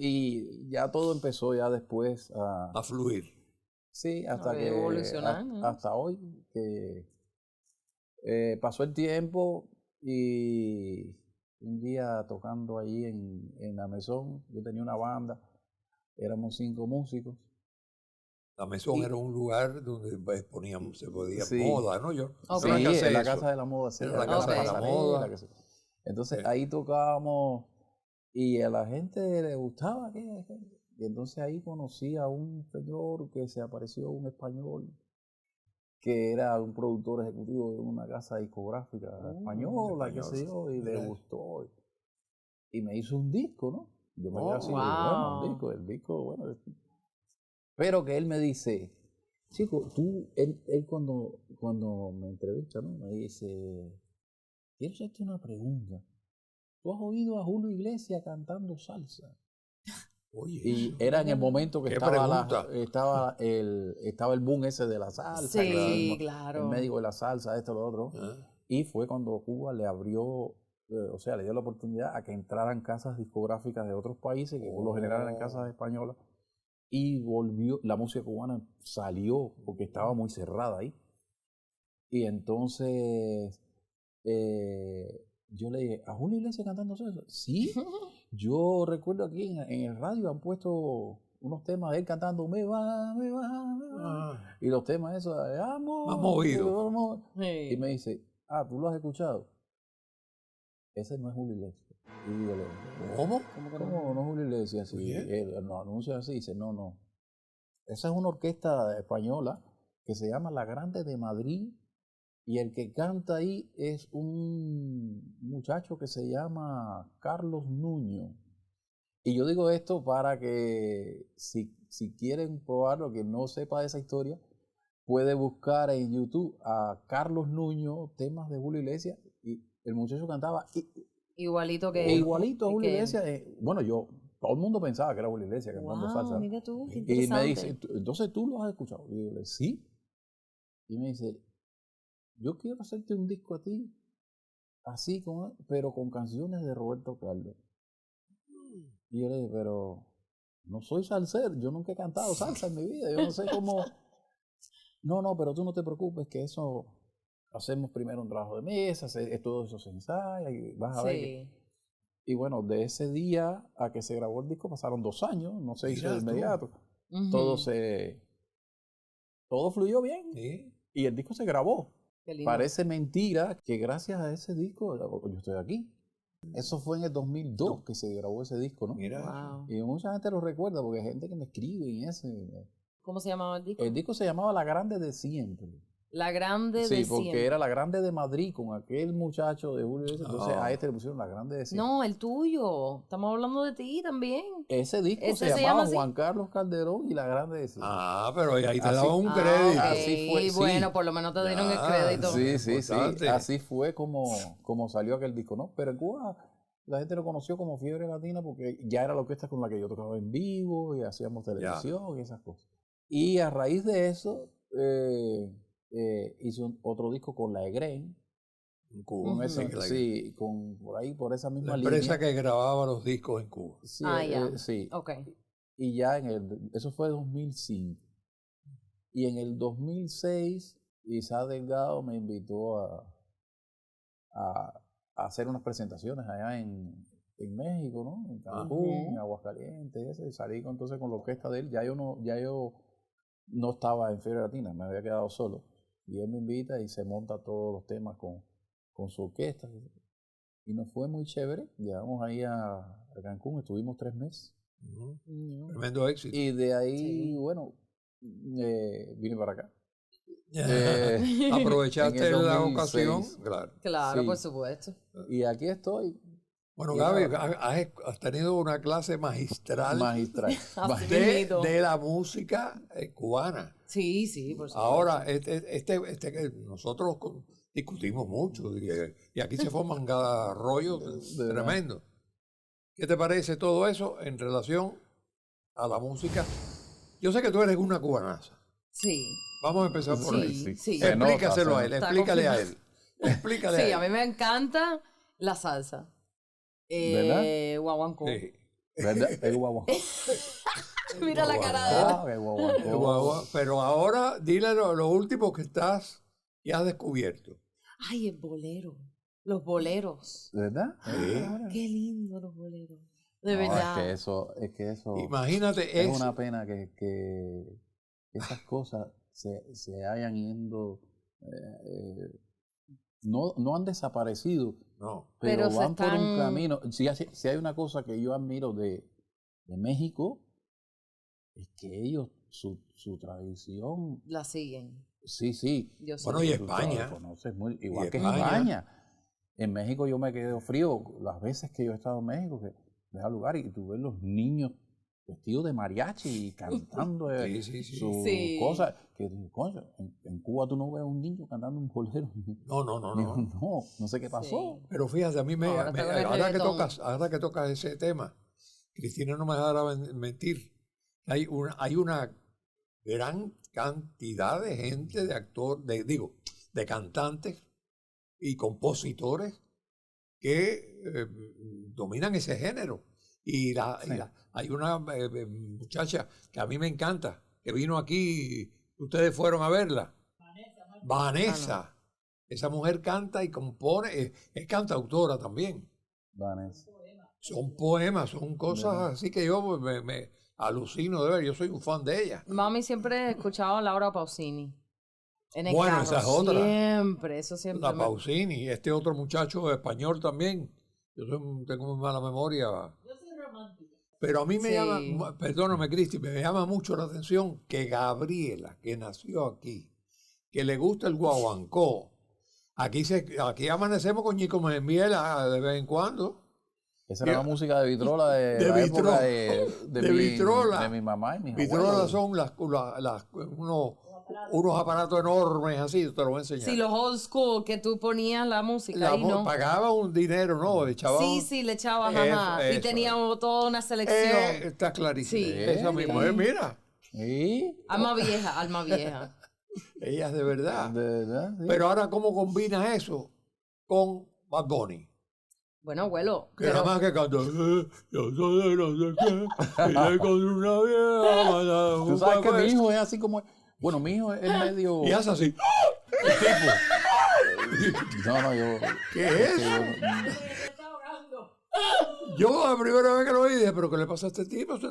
Speaker 1: y ya todo empezó ya después
Speaker 3: a fluir.
Speaker 1: sí, hasta
Speaker 2: A
Speaker 1: que
Speaker 2: evolucionar, ¿no?
Speaker 1: hasta hoy que pasó el tiempo y un día tocando ahí en la mesón, yo tenía una banda, éramos 5 músicos.
Speaker 3: La Mesón
Speaker 1: Y-
Speaker 3: era un lugar donde poníamos, se podía
Speaker 1: Sí.
Speaker 3: moda, ¿no? Yo
Speaker 2: Ok.
Speaker 3: nunca
Speaker 1: Sí,
Speaker 3: hice
Speaker 1: en la
Speaker 3: eso.
Speaker 1: Casa de la Moda, sí,
Speaker 3: Era
Speaker 1: en
Speaker 3: la
Speaker 2: Casa de la
Speaker 1: Pasarela,
Speaker 3: Moda.
Speaker 1: que sí. Entonces
Speaker 3: Sí.
Speaker 1: ahí tocábamos y a la gente le gustaba aquello. Y entonces ahí conocí a un señor que se apareció, un español, que era un productor ejecutivo de una casa discográfica española, qué sé yo, y le
Speaker 3: Mira.
Speaker 1: gustó. Y me hizo un disco, ¿no? Yo me quedé
Speaker 3: Oh,
Speaker 1: así, digo, bueno,
Speaker 2: wow.
Speaker 1: el disco, bueno. Pero que él me dice, chico, él cuando me entrevista, ¿no? Me dice, quiero hacerte una pregunta. ¿Tú has oído a Julio Iglesias cantando salsa?
Speaker 3: Oye,
Speaker 1: Y
Speaker 3: eso.
Speaker 1: era en el momento que
Speaker 3: ¿Qué
Speaker 1: estaba,
Speaker 3: pregunta?
Speaker 1: estaba el boom ese de la salsa, que
Speaker 2: Sí,
Speaker 1: el
Speaker 2: claro.
Speaker 1: médico de la salsa, esto, lo otro.
Speaker 3: Ah,
Speaker 1: Y fue cuando Cuba le abrió, o sea, le dio la oportunidad a que entraran casas discográficas de otros países, que por lo general eran casas españolas, y volvió, la música cubana salió porque estaba muy cerrada ahí. Y entonces yo le dije, ¿a Julio Iglesias cantando eso? Sí, yo recuerdo aquí en el radio han puesto unos temas de él cantando me va, me va, me va.
Speaker 3: ah,
Speaker 1: Y los temas esos de amor,
Speaker 3: Más movido.
Speaker 1: amor. Y
Speaker 2: Sí.
Speaker 1: me dice, ¿tú lo has escuchado? Ese no es Julio Iglesias. Y yo le digo,
Speaker 3: ¿Cómo?
Speaker 2: ¿Cómo que
Speaker 1: ¿cómo no es Julio Iglesias? Si
Speaker 3: Oye.
Speaker 1: él nos anuncia así, dice, no. Esa es una orquesta española que se llama La Grande de Madrid y el que canta ahí es un muchacho que se llama Carlos Nuño. Y yo digo esto para que si quieren probarlo, que no sepa de esa historia, puede buscar en YouTube a Carlos Nuño, temas de Julio Iglesias, y el muchacho cantaba
Speaker 2: Igualito que él.
Speaker 1: igualito a Julio
Speaker 2: que él.
Speaker 1: Iglesias. Bueno, todo el mundo pensaba que era Julio Iglesias cantando salsa.
Speaker 2: Wow, mira tú, qué
Speaker 1: Y me
Speaker 2: interesante.
Speaker 1: dice, entonces tú lo has escuchado. Y yo le digo, sí. Y me dice, yo quiero hacerte un disco a ti, así, pero con canciones de Roberto Carlos. Y yo le dije, pero no soy salsero, yo nunca he cantado salsa en mi vida, yo no sé cómo... No, pero tú no te preocupes, que eso hacemos primero un trabajo de mesa, todo eso se ensaya y vas a ver que...
Speaker 2: Sí.
Speaker 1: Y bueno, de ese día a que se grabó el disco pasaron 2 años, no se hizo
Speaker 3: Mira
Speaker 1: de
Speaker 3: tú.
Speaker 1: inmediato.
Speaker 2: Ujú.
Speaker 1: Todo se todo fluyó bien.
Speaker 3: Sí.
Speaker 1: Y el disco se grabó.
Speaker 2: Qué lindo.
Speaker 1: Parece mentira que gracias a ese disco yo estoy aquí. Eso fue en el 2002 que se grabó ese disco, ¿no?
Speaker 3: Mira.
Speaker 2: Wow.
Speaker 1: Y mucha gente lo recuerda porque hay gente que me escribe y ese.
Speaker 2: ¿Cómo se llamaba el disco?
Speaker 1: El disco se llamaba La Grande de Siempre.
Speaker 2: La Grande
Speaker 1: Sí,
Speaker 2: de
Speaker 1: porque
Speaker 2: Siempre.
Speaker 1: era La Grande de Madrid con aquel muchacho de Julio Iglesias. Entonces
Speaker 3: Ah.
Speaker 1: a este le pusieron La Grande de Siempre.
Speaker 2: No, el tuyo. Estamos hablando de ti también.
Speaker 1: Ese disco
Speaker 2: ¿Ese
Speaker 1: se
Speaker 2: se llama
Speaker 1: llamaba
Speaker 2: así?
Speaker 1: Juan Carlos Calderón y La Grande de Siempre.
Speaker 3: Ah, pero ahí te
Speaker 1: Así-
Speaker 3: daba un
Speaker 2: Ah,
Speaker 3: crédito.
Speaker 2: ok.
Speaker 1: Así fue, sí.
Speaker 2: Bueno, por lo menos te dieron el
Speaker 3: Ya,
Speaker 2: crédito.
Speaker 1: Sí, sí, sí.
Speaker 3: Importante.
Speaker 1: Así fue como salió aquel disco, ¿no? Pero en Cuba la gente lo conoció como Fiebre Latina porque ya era la orquesta con la que yo tocaba en vivo y hacíamos televisión y esas cosas. Y a raíz de eso hice otro disco con la EGREN.
Speaker 3: En Cuba.
Speaker 2: Ujú.
Speaker 1: Sí, por ahí, por esa misma
Speaker 3: La
Speaker 1: línea.
Speaker 3: empresa que grababa los discos en Cuba.
Speaker 1: Sí,
Speaker 2: Ah, ya.
Speaker 1: sí.
Speaker 2: Ok.
Speaker 1: Y ya eso fue 2005. Y en el 2006, Isaac Delgado me invitó a hacer unas presentaciones allá en México, ¿no? En Cancún, en Aguascalientes, eso, y salí entonces con la orquesta de él. Ya yo no estaba en Fiebre Latina, me había quedado solo. Y él me invita y se monta todos los temas con su orquesta. Y nos fue muy chévere. Llegamos ahí a Cancún, estuvimos 3 meses.
Speaker 3: Ujú.
Speaker 2: No.
Speaker 3: Tremendo éxito.
Speaker 1: Y de ahí,
Speaker 2: Sí.
Speaker 1: bueno, vine para acá.
Speaker 3: Aprovechaste
Speaker 1: en el
Speaker 3: la
Speaker 1: 2006.
Speaker 3: ocasión. Claro.
Speaker 2: Claro,
Speaker 1: Sí.
Speaker 2: por supuesto.
Speaker 1: Y aquí estoy,
Speaker 3: Bueno,
Speaker 1: Y
Speaker 3: Gaby,
Speaker 1: nada.
Speaker 3: has tenido una clase magistral
Speaker 1: magistral.
Speaker 2: Así
Speaker 3: de,
Speaker 2: mismito.
Speaker 3: de la música cubana.
Speaker 2: Sí, sí, por supuesto.
Speaker 3: Ahora, que nosotros discutimos mucho y aquí se forman cada rollo
Speaker 1: De verdad.
Speaker 3: tremendo. ¿Qué te parece todo eso en relación a la música? Yo sé que tú eres una cubanaza.
Speaker 2: Sí.
Speaker 3: Vamos a empezar por ahí.
Speaker 2: Sí, sí.
Speaker 1: Se nota,
Speaker 3: Explícaselo
Speaker 1: se
Speaker 3: a él,
Speaker 2: nota.
Speaker 3: explícale a él. Explícale
Speaker 2: Sí,
Speaker 3: a él.
Speaker 2: a mí me encanta la salsa.
Speaker 1: ¿Verdad?
Speaker 2: Guaguancó.
Speaker 3: Sí.
Speaker 1: ¿Verdad? El guaguancó.
Speaker 2: Mira la cara de él.
Speaker 1: Ah, el guaguancó.
Speaker 3: Pero ahora dile lo último que estás y has descubierto.
Speaker 2: Ay, el bolero. Los boleros.
Speaker 1: ¿Verdad?
Speaker 2: Qué lindo los boleros. De
Speaker 1: No,
Speaker 2: verdad.
Speaker 1: es que eso
Speaker 3: Imagínate
Speaker 1: es
Speaker 3: eso.
Speaker 1: una pena que esas cosas se hayan ido, no han desaparecido,
Speaker 3: No.
Speaker 2: Pero
Speaker 1: pero
Speaker 2: se
Speaker 1: van por un
Speaker 2: están-
Speaker 1: camino. Si hay una cosa que yo admiro de México, es que ellos, su tradición,
Speaker 2: La siguen.
Speaker 1: sí.
Speaker 2: Yo sé.
Speaker 3: Bueno, y
Speaker 1: tú
Speaker 3: España.
Speaker 1: conoces igual
Speaker 3: Y
Speaker 1: que en
Speaker 3: España.
Speaker 1: España. En México yo me quedé frío las veces que yo he estado en México, que deja lugar y tú ves los niños vestidos de mariachi y cantando
Speaker 3: Sí.
Speaker 1: su
Speaker 2: Sí.
Speaker 1: cosa. Que, coño, en Cuba tú no ves a un niño cantando un bolero.
Speaker 3: No.
Speaker 1: Digo, no sé qué pasó.
Speaker 2: Sí.
Speaker 3: Pero fíjate, a mí
Speaker 2: Ahora está con el
Speaker 3: ahora que tocas ese tema, Cristina no me dejará mentir. Hay una gran cantidad de gente, de cantantes y compositores que dominan ese género. Y hay una muchacha que a mí me encanta, que vino aquí, ustedes fueron a verla. Vanessa. Esa mujer canta y compone, es cantautora también.
Speaker 1: Vanessa.
Speaker 3: Son poemas, son cosas así que yo me alucino de ver. Yo soy un fan de ella.
Speaker 2: Mami siempre ha escuchado a Laura Pausini. En el
Speaker 3: Bueno,
Speaker 2: carro.
Speaker 3: esa es otra.
Speaker 2: Siempre, eso siempre.
Speaker 3: La Pausini, este otro muchacho español también. Tengo muy mala memoria. Yo soy romántica. Pero a mí me
Speaker 2: Sí.
Speaker 3: llama, perdóname Cristi, me llama mucho la atención que Gabriela, que nació aquí, que le gusta el guaguancó, aquí amanecemos con Ñico Miela de vez en cuando.
Speaker 1: Esa era la música de Vitrola de la época de
Speaker 3: Vitrola.
Speaker 1: de mi mamá y mis
Speaker 3: Vitrola
Speaker 1: abuelos.
Speaker 3: son unos aparatos enormes así, te lo voy a enseñar.
Speaker 2: Sí, los old school que tú ponías la música ahí, ¿no?
Speaker 3: Pagaba un dinero, ¿no? Echaba
Speaker 2: Sí, le echabas,
Speaker 3: Eso,
Speaker 2: ajá. Y
Speaker 3: eso.
Speaker 2: tenía toda una selección.
Speaker 3: Está clarísimo.
Speaker 2: Sí.
Speaker 3: Esa misma.
Speaker 1: Sí.
Speaker 3: Mira,
Speaker 1: Sí,
Speaker 2: Alma vieja.
Speaker 3: ella es de verdad.
Speaker 1: de verdad, sí.
Speaker 3: Pero ahora, ¿cómo combinas eso con Bad Bunny?
Speaker 2: Bueno, abuelo.
Speaker 3: Que
Speaker 2: pero-
Speaker 3: nada más que canta. Yo soy de no sé qué. Y le con una vieja.
Speaker 1: Tú sabes que mi hijo es así como... Bueno, mi hijo es medio...
Speaker 3: Y hace así. El tipo.
Speaker 1: No, yo...
Speaker 3: ¿Qué es eso? Yo la primera vez que lo vi dije, pero ¿qué le pasa a este tipo? Se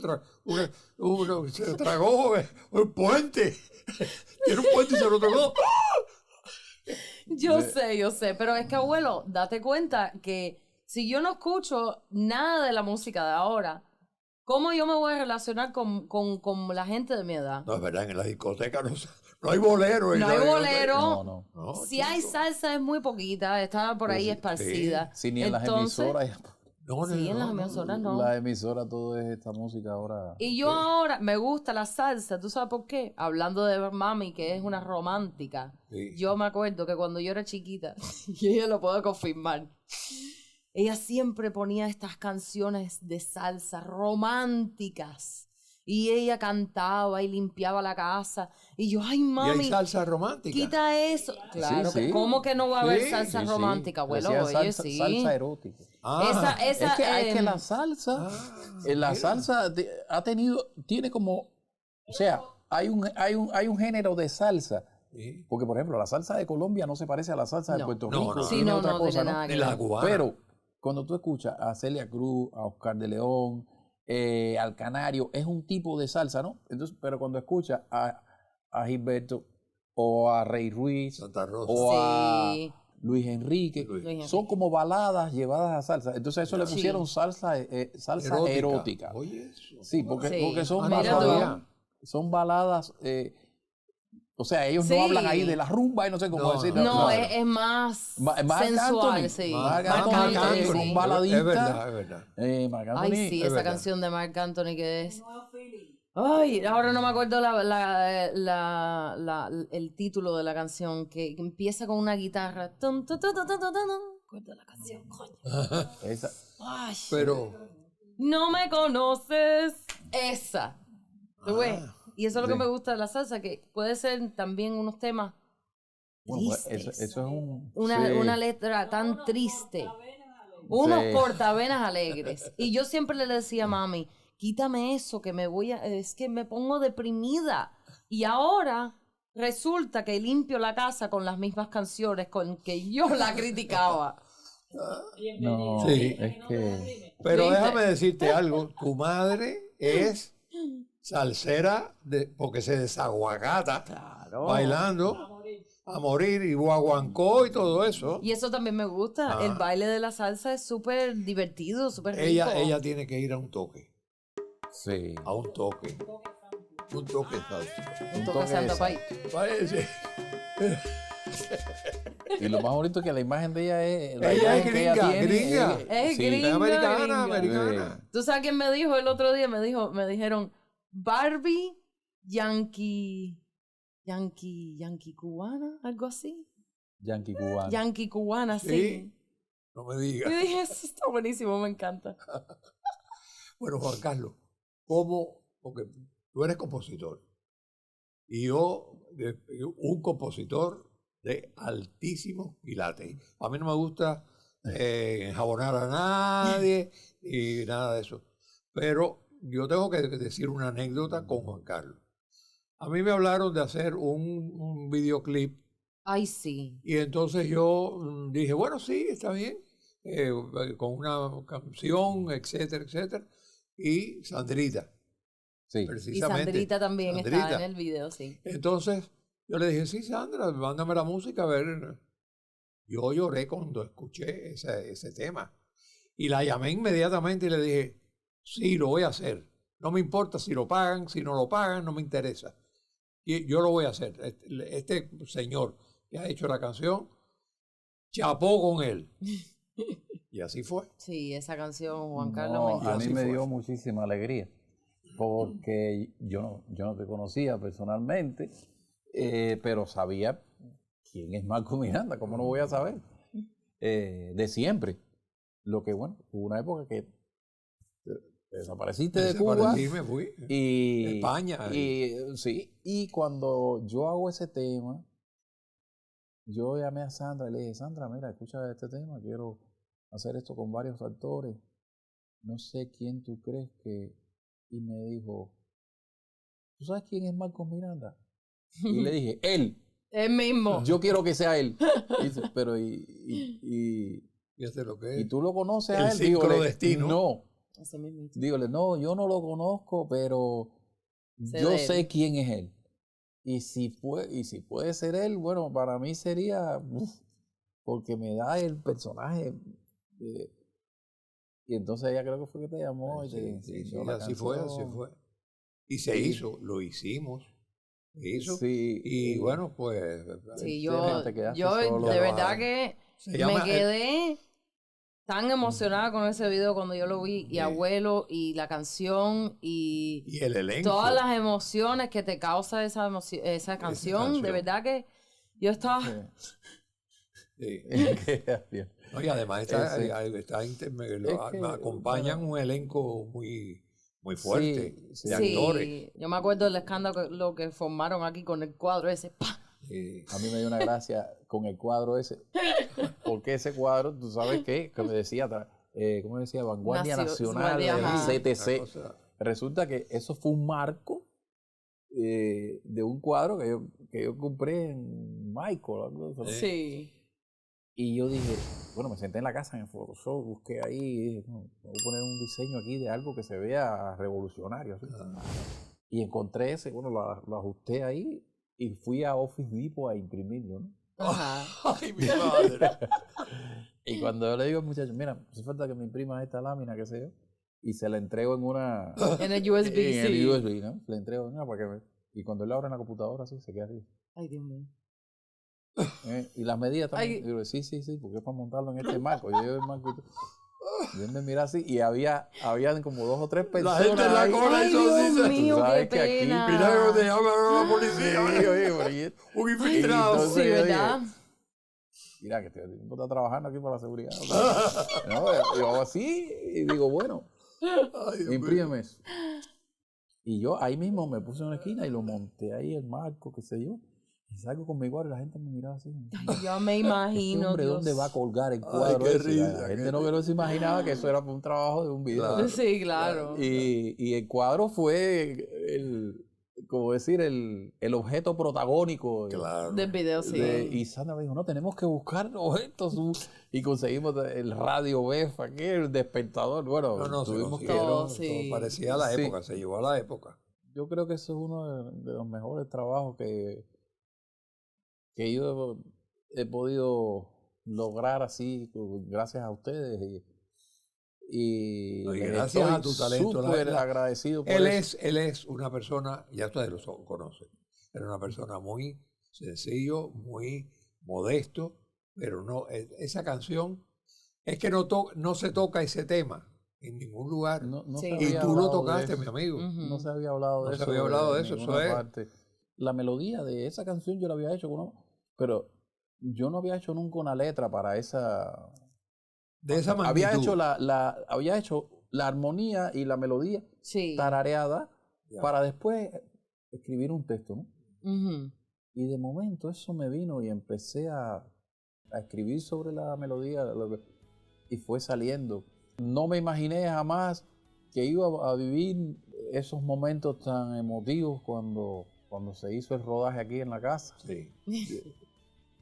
Speaker 3: tragó un puente. Tiene un puente y se lo tragó.
Speaker 2: Yo sé, pero es que, abuelo, date cuenta que si yo no escucho nada de la música de ahora, ¿cómo yo me voy a relacionar con la gente de mi edad?
Speaker 3: No, es verdad, en la discoteca no hay bolero.
Speaker 2: No hay bolero.
Speaker 1: No.
Speaker 2: Si hay salsa es muy poquita, está por ahí esparcida.
Speaker 1: Sí, ni en las
Speaker 2: Entonces,
Speaker 1: emisoras.
Speaker 2: Sí, en las emisoras no.
Speaker 1: Las emisoras, todo es esta música ahora.
Speaker 2: Y yo ahora me gusta la salsa, ¿tú sabes por qué? Hablando de mami, que es una romántica.
Speaker 3: Sí.
Speaker 2: Yo me acuerdo que cuando yo era chiquita, y ella lo puedo confirmar, ella siempre ponía estas canciones de salsa románticas. Y ella cantaba y limpiaba la casa. Y yo, ay, mami.
Speaker 3: Y hay salsa romántica.
Speaker 2: Quita eso. Claro,
Speaker 1: Sí.
Speaker 2: ¿cómo que no va a haber
Speaker 3: Sí,
Speaker 2: salsa romántica, abuelo?
Speaker 1: Decía
Speaker 2: Oye,
Speaker 1: salsa,
Speaker 2: sí.
Speaker 1: salsa erótica.
Speaker 3: Ah,
Speaker 2: Esa,
Speaker 1: Es que la salsa,
Speaker 3: mira.
Speaker 1: tiene como, o sea, hay un género de salsa.
Speaker 3: Sí.
Speaker 1: Porque, por ejemplo, la salsa de Colombia no se parece a la salsa de
Speaker 2: No.
Speaker 1: Puerto
Speaker 3: No,
Speaker 1: Rico.
Speaker 3: no.
Speaker 2: Sí,
Speaker 1: tiene
Speaker 2: no,
Speaker 1: otra
Speaker 2: no
Speaker 1: cosa,
Speaker 2: tiene
Speaker 1: ¿no?
Speaker 2: nada que
Speaker 3: Ni la
Speaker 2: ver.
Speaker 3: cubana.
Speaker 1: Pero cuando tú escuchas a Celia Cruz, a Oscar de León, al Canario, es un tipo de salsa, ¿no? Entonces, pero cuando escuchas a Gilberto o a Rey Ruiz
Speaker 3: Santa Rosa.
Speaker 1: o a
Speaker 2: Sí.
Speaker 1: Luis Enrique,
Speaker 3: Luis
Speaker 2: Enrique.
Speaker 1: son como baladas llevadas a salsa. Entonces a eso le
Speaker 2: Sí.
Speaker 1: pusieron salsa erótica.
Speaker 3: Oye, eso.
Speaker 1: Sí, porque son
Speaker 2: Mira tú.
Speaker 1: baladas. Son baladas. O sea, ellos
Speaker 2: Sí.
Speaker 1: no hablan ahí de la rumba y no sé cómo
Speaker 3: No,
Speaker 1: decirlo.
Speaker 2: No,
Speaker 3: claro.
Speaker 2: es más
Speaker 1: Marc
Speaker 2: sensual,
Speaker 1: Anthony.
Speaker 2: sí.
Speaker 1: Marc
Speaker 2: Marc
Speaker 1: Anthony
Speaker 2: Anthony,
Speaker 1: es
Speaker 2: sí.
Speaker 1: un baladista.
Speaker 3: Es verdad, es verdad.
Speaker 1: Marc Anthony.
Speaker 2: Ay, sí,
Speaker 3: es
Speaker 2: esa
Speaker 3: verdad.
Speaker 2: canción de Marc Anthony que es... Ay, ahora no me acuerdo el título de la canción, que empieza con una guitarra. Tum, tu, tu, tu, tu, tu, tu, tu. ¿Me acuerdo de la canción, coño?
Speaker 1: Esa.
Speaker 2: Ay,
Speaker 3: Pero,
Speaker 2: no me conoces. Esa. ¿Tú ves? Y eso es lo que
Speaker 1: Sí.
Speaker 2: me gusta de la salsa, que puede ser también unos temas
Speaker 1: Bueno, pues,
Speaker 2: tristes.
Speaker 1: eso es un.
Speaker 2: Una,
Speaker 1: sí.
Speaker 2: una letra tan triste. Unos
Speaker 1: Sí.
Speaker 2: cortavenas alegres. Y yo siempre le decía a mami, quítame eso, que es que me pongo deprimida. Y ahora resulta que limpio la casa con las mismas canciones con que yo la criticaba.
Speaker 1: No,
Speaker 3: Sí.
Speaker 1: es que.
Speaker 3: pero
Speaker 2: ¿Viste?
Speaker 3: déjame decirte algo. Tu madre es salsera porque se desaguagata
Speaker 2: Claro.
Speaker 3: bailando a morir y guaguancó y todo eso.
Speaker 2: Y eso también me gusta.
Speaker 3: Ah.
Speaker 2: El baile de la salsa es súper divertido, súper rico.
Speaker 3: Ella tiene que ir a un toque.
Speaker 1: Sí.
Speaker 3: A un toque. Un toque salsa.
Speaker 2: Un
Speaker 1: toque
Speaker 2: toque
Speaker 1: de
Speaker 2: Santa
Speaker 1: sal.
Speaker 2: Pay.
Speaker 3: Parece.
Speaker 1: Y lo más bonito es que la imagen de ella es. la
Speaker 3: Ella es
Speaker 1: imagen que ella
Speaker 3: gringa,
Speaker 1: tiene
Speaker 3: gringa.
Speaker 2: Es
Speaker 1: sí.
Speaker 2: gringa.
Speaker 3: Es americana,
Speaker 2: gringa.
Speaker 3: americana.
Speaker 2: ¿Tú sabes quién me dijo el otro día? Me dijeron, Barbie Yankee cubana, algo así.
Speaker 1: Yankee cubano.
Speaker 2: Yankee cubana, sí.
Speaker 3: Sí. No me
Speaker 2: Yo
Speaker 3: digas.
Speaker 2: dije, eso está buenísimo, me encanta.
Speaker 3: Bueno, Juan Carlos, ¿cómo? Porque tú eres compositor. Y yo, un compositor de altísimos quilates. A mí no me gusta enjabonar a nadie y nada de eso. Pero yo tengo que decir una anécdota con Juan Carlos. A mí me hablaron de hacer un videoclip
Speaker 2: Ay, sí.
Speaker 3: y entonces yo dije, bueno, sí, está bien, con una canción, etcétera, etcétera. Y Sandrita,
Speaker 1: Sí.
Speaker 2: Y
Speaker 3: precisamente.
Speaker 2: Sandrita también está
Speaker 3: Sandrita.
Speaker 2: en el video, sí.
Speaker 3: Entonces yo le dije, sí, Sandra, mándame la música, a ver. Yo lloré cuando escuché ese tema. Y la llamé inmediatamente y le dije, sí, lo voy a hacer. No me importa si lo pagan, si no lo pagan, no me interesa. Y yo lo voy a hacer. Este señor que ha hecho la canción, chapó con él. Y así fue.
Speaker 2: Sí, esa canción, Juan Carlos,
Speaker 1: No,
Speaker 2: me
Speaker 1: a
Speaker 2: encanta.
Speaker 1: mí
Speaker 3: así
Speaker 1: me
Speaker 3: fue.
Speaker 1: dio muchísima alegría porque yo no te conocía personalmente, pero sabía quién es Marco Miranda, ¿cómo no voy a saber? De siempre. Lo que, bueno, hubo una época que te desapareciste de Cuba
Speaker 3: Desaparecí, me fui.
Speaker 1: y
Speaker 3: España.
Speaker 1: sí, y cuando yo hago ese tema, yo llamé a Sandra y le dije, Sandra, mira, escucha este tema, quiero hacer esto con varios actores, no sé quién tú crees que... Y me dijo, ¿tú sabes quién es Marcos Miranda? Y le dije, él,
Speaker 2: El mismo.
Speaker 1: yo quiero que sea él. Y dice, pero y
Speaker 3: Fíjate lo que es.
Speaker 1: Y tú lo conoces
Speaker 3: El
Speaker 1: a él.
Speaker 3: sincrodestino.
Speaker 1: No.
Speaker 2: Ese mismito.
Speaker 1: Dígole, no, yo no lo conozco, pero
Speaker 2: Sé
Speaker 1: yo
Speaker 2: de
Speaker 1: sé
Speaker 2: él.
Speaker 1: quién es él. Y si puede ser él, bueno, para mí sería, porque me da el personaje. Y entonces ella creo que fue que te llamó y te enseñó la
Speaker 3: así fue, así
Speaker 1: canción.
Speaker 3: fue. Y se hizo, lo hicimos. Se hizo.
Speaker 1: Sí,
Speaker 3: Y bueno, pues.
Speaker 2: Sí,
Speaker 1: te quedaste
Speaker 2: yo
Speaker 1: solo.
Speaker 2: de verdad que
Speaker 3: Se llama
Speaker 2: me quedé tan emocionada con ese video cuando yo lo vi, y
Speaker 3: Sí.
Speaker 2: Abuelo, y la canción,
Speaker 3: y el elenco.
Speaker 2: todas las emociones que te causa esa canción. De verdad que yo estaba...
Speaker 3: Sí.
Speaker 1: Bien.
Speaker 3: No, y además me acompañan
Speaker 1: bueno,
Speaker 3: un elenco muy, muy fuerte
Speaker 1: sí,
Speaker 3: de
Speaker 1: sí.
Speaker 3: actores.
Speaker 2: Yo me acuerdo del escándalo lo que formaron aquí con el cuadro ese. ¡Pah!
Speaker 3: Sí.
Speaker 1: A mí me dio una gracia con el cuadro ese. Porque ese cuadro, tú sabes qué, que me decía, ¿cómo decía? Vanguardia Nacional,
Speaker 2: ajá.
Speaker 1: el
Speaker 3: Una
Speaker 1: CTC.
Speaker 3: cosa-
Speaker 1: Resulta que eso fue un marco de un cuadro que yo compré en Michael. Algo así.
Speaker 2: Sí.
Speaker 1: Y yo dije, bueno, me senté en la casa en Photoshop, busqué ahí y dije, no, voy a poner un diseño aquí de algo que se vea revolucionario. ¿Sí? Y encontré ese, bueno, lo ajusté ahí y fui a Office Depot a imprimirlo, ¿no?
Speaker 2: Ajá.
Speaker 3: Ay, mi madre.
Speaker 1: Y cuando yo le digo al muchacho, mira, hace falta que me imprimas esta lámina, qué sé yo, y se la entrego en una...
Speaker 2: En el USB,
Speaker 1: en el
Speaker 2: sí.
Speaker 1: USB, ¿no? Le entrego, no, para que y cuando él lo abre en la computadora, así, se queda así.
Speaker 2: Ay, Dios mío.
Speaker 1: Y las medidas también.
Speaker 2: Ay.
Speaker 1: Y yo, sí, porque es para montarlo en este marco. Yo llevo el marco y él me mira así, y habían como 2 o 3
Speaker 3: La
Speaker 1: personas.
Speaker 3: gente en la
Speaker 1: ahí.
Speaker 3: cola
Speaker 2: Ay,
Speaker 3: hizo así.
Speaker 2: Dios
Speaker 3: se-
Speaker 2: mío,
Speaker 1: Tú sabes
Speaker 2: qué
Speaker 1: que aquí,
Speaker 2: pena.
Speaker 3: Mira cómo te llama la policía.
Speaker 1: Oye,
Speaker 3: Un infiltrado.
Speaker 1: entonces
Speaker 2: Sí,
Speaker 1: yo
Speaker 2: ¿verdad?
Speaker 1: mira, que este tipo está trabajando aquí para la seguridad. No, yo hago así y digo, bueno,
Speaker 3: Ay, Dios mío.
Speaker 1: imprímeme eso. Y yo ahí mismo me puse en una esquina y lo monté ahí el marco, qué sé yo. Y salgo con mi cuadro y la gente me miraba así.
Speaker 2: Yo me
Speaker 1: Este
Speaker 2: imagino,
Speaker 1: hombre,
Speaker 2: Dios.
Speaker 1: ¿dónde va a colgar el
Speaker 3: Ay,
Speaker 1: cuadro
Speaker 3: qué
Speaker 1: ese?
Speaker 3: risa,
Speaker 1: La
Speaker 3: qué
Speaker 1: gente no se imaginaba que eso era un trabajo de un video.
Speaker 3: Claro.
Speaker 2: Sí, claro.
Speaker 1: Y el cuadro fue como decir, el objeto protagónico.
Speaker 3: Claro.
Speaker 2: Del video, sí.
Speaker 1: Y Sandra me dijo, no, tenemos que buscar objetos. Y conseguimos el radio BEF, aquí, el despertador. Bueno,
Speaker 3: No, se
Speaker 1: tuvimos que...
Speaker 3: consiguieron,
Speaker 2: Todo, sí.
Speaker 3: todo parecía a la
Speaker 1: Sí.
Speaker 3: época, se llevó a la época.
Speaker 1: Yo creo que eso es uno de los mejores trabajos que yo he podido lograr así, gracias a ustedes. Y
Speaker 3: No, y
Speaker 1: les
Speaker 3: gracias a
Speaker 1: estoy
Speaker 3: tu talento,
Speaker 1: súper
Speaker 3: la-
Speaker 1: agradecido por
Speaker 3: Él
Speaker 1: eso.
Speaker 3: es una persona, ya ustedes lo conocen, era una persona muy sencillo, muy modesto, pero no, esa canción, es que no se toca ese tema en ningún lugar.
Speaker 1: No
Speaker 2: Sí.
Speaker 1: se
Speaker 3: Y
Speaker 1: había
Speaker 3: tú lo
Speaker 1: hablado de
Speaker 3: tocaste,
Speaker 1: eso.
Speaker 3: mi amigo.
Speaker 2: Ujú.
Speaker 1: No se había hablado de
Speaker 3: No se
Speaker 1: eso.
Speaker 3: había hablado de eso,
Speaker 1: en
Speaker 3: eso
Speaker 1: ninguna
Speaker 3: es.
Speaker 1: parte. La melodía de esa canción yo la había hecho, pero yo no había hecho nunca una letra para esa.
Speaker 3: De esa magnitud.
Speaker 1: Había hecho la armonía y la melodía
Speaker 2: Sí.
Speaker 1: tarareada
Speaker 3: Ya.
Speaker 1: para después escribir un texto, ¿no?
Speaker 2: Ujú.
Speaker 1: Y de momento eso me vino y empecé a escribir sobre la melodía y fue saliendo. No me imaginé jamás que iba a vivir esos momentos tan emotivos cuando se hizo el rodaje aquí en la casa.
Speaker 3: Sí.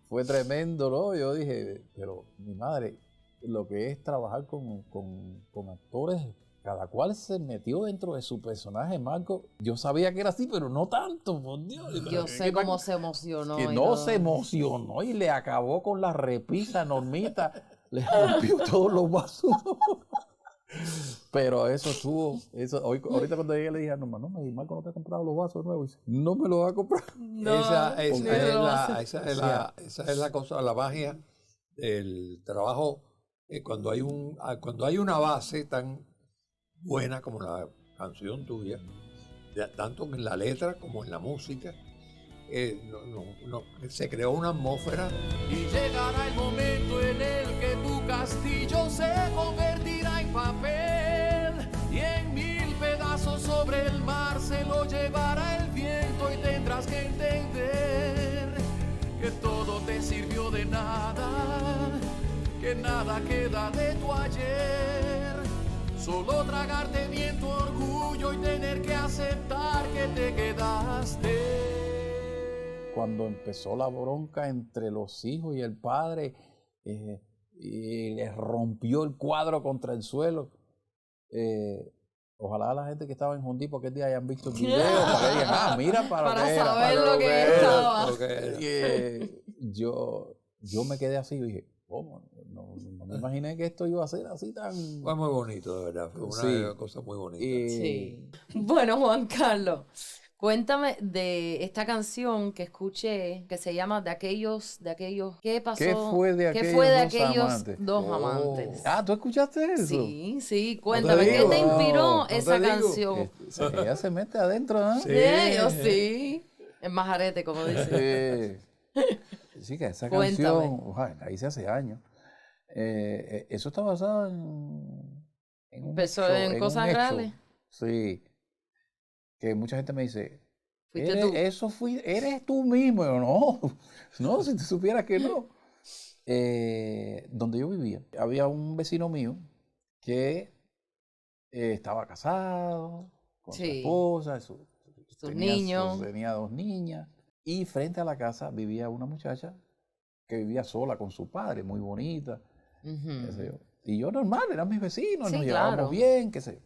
Speaker 1: Fue tremendo, ¿no? Yo dije, pero mi madre, lo que es trabajar con actores, cada cual se metió dentro de su personaje, Marco. Yo sabía que era así, pero no tanto, por Dios.
Speaker 2: Yo sé cómo se emocionó.
Speaker 1: Que
Speaker 2: y
Speaker 1: no
Speaker 2: todo.
Speaker 1: se emocionó y le acabó con la repisa Normita, le rompió todos los vasos. Pero eso ahorita cuando llegué le dije a Norma, no, Marco no te ha comprado los vasos nuevos. Y dice, no me los va a comprar.
Speaker 2: No,
Speaker 3: esa es
Speaker 2: no lo hace.
Speaker 3: esa es la cosa, la magia del trabajo. Cuando hay una base tan buena como la canción tuya, tanto en la letra como en la música, se creó una atmósfera.
Speaker 4: Y llegará el momento en el que tu castillo se convertirá en papel y en 1000 pedazos sobre el mar se lo llevará el viento y tendrás que entender que todo te sirvió de nada, que nada queda de tu ayer, solo tragarte bien tu orgullo y tener que aceptar que te quedaste.
Speaker 1: Cuando empezó la bronca entre los hijos y el padre, y le rompió el cuadro contra el suelo. Ojalá la gente que estaba en Home Depot aquel día hayan visto el video para que digan, mira para
Speaker 2: Para
Speaker 1: lo que era,
Speaker 2: saber
Speaker 1: para
Speaker 2: lo que estaba.
Speaker 3: Lo que era.
Speaker 1: Yo me quedé así y dije, ¿cómo? No me imaginé que esto iba a ser así tan...
Speaker 3: Fue muy bonito, de verdad. Fue una cosa muy bonita.
Speaker 2: Sí. Bueno, Juan Carlos, cuéntame de esta canción que escuché que se llama De aquellos, ¿qué pasó?
Speaker 1: ¿Qué fue de aquellos
Speaker 2: dos
Speaker 3: Oh.
Speaker 2: amantes?
Speaker 1: Ah, ¿tú escuchaste eso?
Speaker 2: Sí, cuéntame, ¿qué
Speaker 3: digo,
Speaker 2: te inspiró
Speaker 3: no te
Speaker 2: esa
Speaker 3: digo.
Speaker 2: canción?
Speaker 1: Ella se mete adentro, ¿no?
Speaker 3: Sí.
Speaker 2: De ellos, sí. En majarete, como dice.
Speaker 1: Sí, que esa
Speaker 2: Cuéntame.
Speaker 1: canción, ojalá, la hice hace años. Eso está basado en un
Speaker 2: Empezó
Speaker 1: hecho,
Speaker 2: en
Speaker 1: un
Speaker 2: cosas
Speaker 1: hecho.
Speaker 2: reales.
Speaker 1: Sí. Que mucha gente me dice,
Speaker 2: Fuiste tú.
Speaker 1: eres tú mismo. Yo, no, si te supieras que no. Donde yo vivía, había un vecino mío que estaba casado con su
Speaker 2: Sí.
Speaker 1: esposa,
Speaker 2: Sus niños.
Speaker 1: tenía 2 niñas, y frente a la casa vivía una muchacha que vivía sola con su padre, muy bonita, qué sé yo. Y yo normal, eran mis vecinos,
Speaker 2: Sí,
Speaker 1: nos
Speaker 2: claro.
Speaker 1: llevábamos bien, qué sé yo.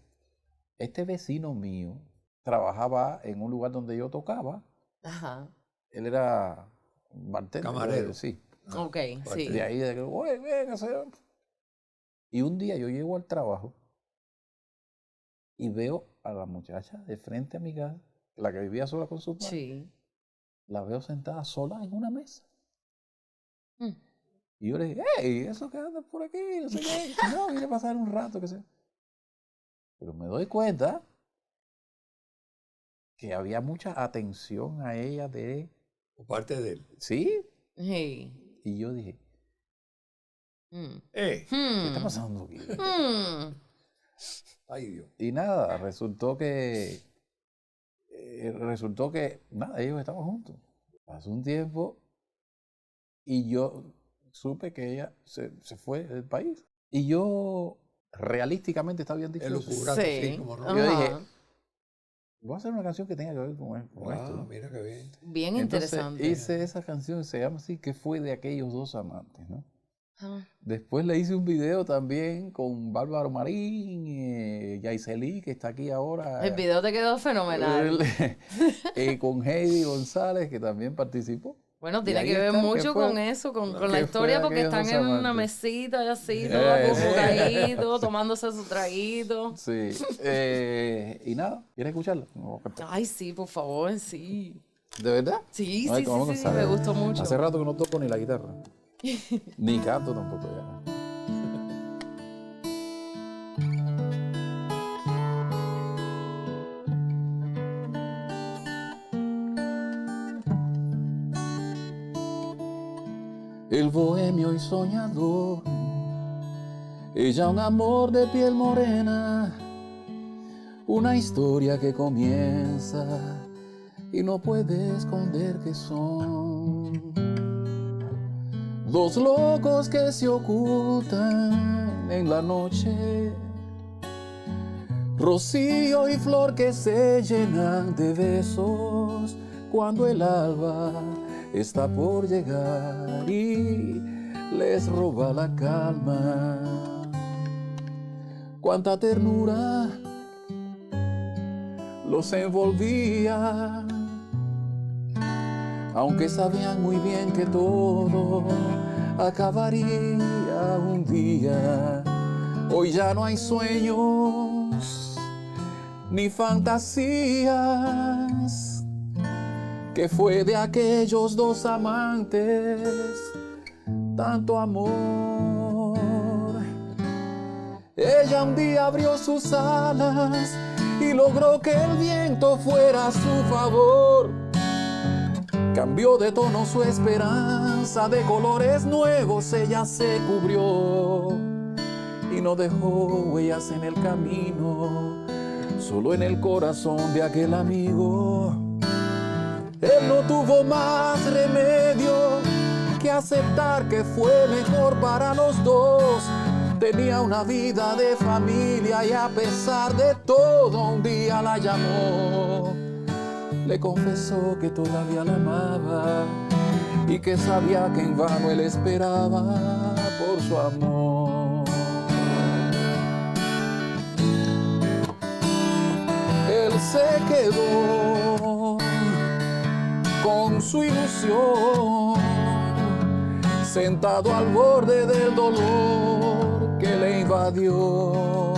Speaker 1: Este vecino mío trabajaba en un lugar donde yo tocaba.
Speaker 2: Ajá.
Speaker 1: Él era bartender.
Speaker 3: Camarero.
Speaker 1: Sí.
Speaker 2: Ok, sí.
Speaker 1: De ahí, de que, oye, ven, qué sé yo. Y un día yo llego al trabajo y veo a la muchacha de frente a mi casa, la que vivía sola con su padre.
Speaker 2: Sí.
Speaker 1: La veo sentada sola en una mesa.
Speaker 2: Mm.
Speaker 1: Y yo le dije, hey, eso que anda por aquí, no sé qué. No, vine a pasar un rato, qué sé yo. Pero me doy cuenta que había mucha atención a ella de...
Speaker 3: Por parte de él.
Speaker 1: ¿Sí?
Speaker 2: Sí.
Speaker 1: Y yo dije,
Speaker 2: Mm.
Speaker 1: ¿qué está pasando aquí?
Speaker 2: Mm.
Speaker 3: Ay, Dios.
Speaker 1: Y nada, resultó que nada, ellos estaban juntos. Pasó un tiempo y yo supe que ella se fue del país. Y yo realísticamente estaba bien dicho.
Speaker 3: Él lo
Speaker 1: eso.
Speaker 3: cubraste,
Speaker 2: Sí.
Speaker 3: sí, como no.
Speaker 2: Ajá.
Speaker 1: Yo dije, voy a hacer una canción que tenga que ver con
Speaker 3: Ah,
Speaker 1: esto. ¿no?
Speaker 3: mira qué bien.
Speaker 2: Bien
Speaker 1: Entonces
Speaker 2: interesante.
Speaker 1: hice esa canción, se llama así, que fue de aquellos 2 amantes, ¿no?
Speaker 2: Ajá.
Speaker 1: Después le hice un video también con Bárbaro Marín, Yaiselí, que está aquí ahora.
Speaker 2: El video te quedó fenomenal.
Speaker 1: Con Heidi González, que también participó.
Speaker 2: Bueno,
Speaker 1: Y
Speaker 2: tiene
Speaker 1: ahí
Speaker 2: que ver
Speaker 1: está, que
Speaker 2: mucho
Speaker 1: fue-
Speaker 2: con eso, con
Speaker 1: que
Speaker 2: la
Speaker 1: fue
Speaker 2: historia, porque
Speaker 1: aquellos
Speaker 2: están
Speaker 1: dos
Speaker 2: en una
Speaker 1: amantes.
Speaker 2: mesita y así, todo acurrucadito, tomándose su traguito.
Speaker 1: Sí. Y nada, ¿quieres escucharla? No,
Speaker 2: Ay, sí, por favor, sí.
Speaker 1: ¿de verdad?
Speaker 2: Sí,
Speaker 1: Ay,
Speaker 2: sí,
Speaker 1: vamos a
Speaker 2: sí, sí,
Speaker 1: comenzar.
Speaker 2: me gustó mucho.
Speaker 1: Hace rato que no toco ni la guitarra. Ni canto tampoco ya. El bohemio y soñador, ella un amor de piel morena, una historia que comienza y no puede esconder que son 2 locos que se ocultan en la noche, rocío y flor que se llenan de besos cuando el alba está por llegar y les roba la calma. Cuánta ternura los envolvía, aunque sabían muy bien que todo acabaría un día. Hoy ya no hay sueños ni fantasías, que fue de aquellos 2 amantes tanto amor. Ella un día abrió sus alas y logró que el viento fuera a su favor. Cambió de tono su esperanza, de colores nuevos ella se cubrió y no dejó huellas en el camino, solo en el corazón de aquel amigo. Él no tuvo más remedio que aceptar que fue mejor para los dos. Tenía una vida de familia y a pesar de todo un día la llamó. Le confesó que todavía la amaba y que sabía que en vano él esperaba por su amor. Él se quedó con su ilusión, sentado al borde del dolor que le invadió.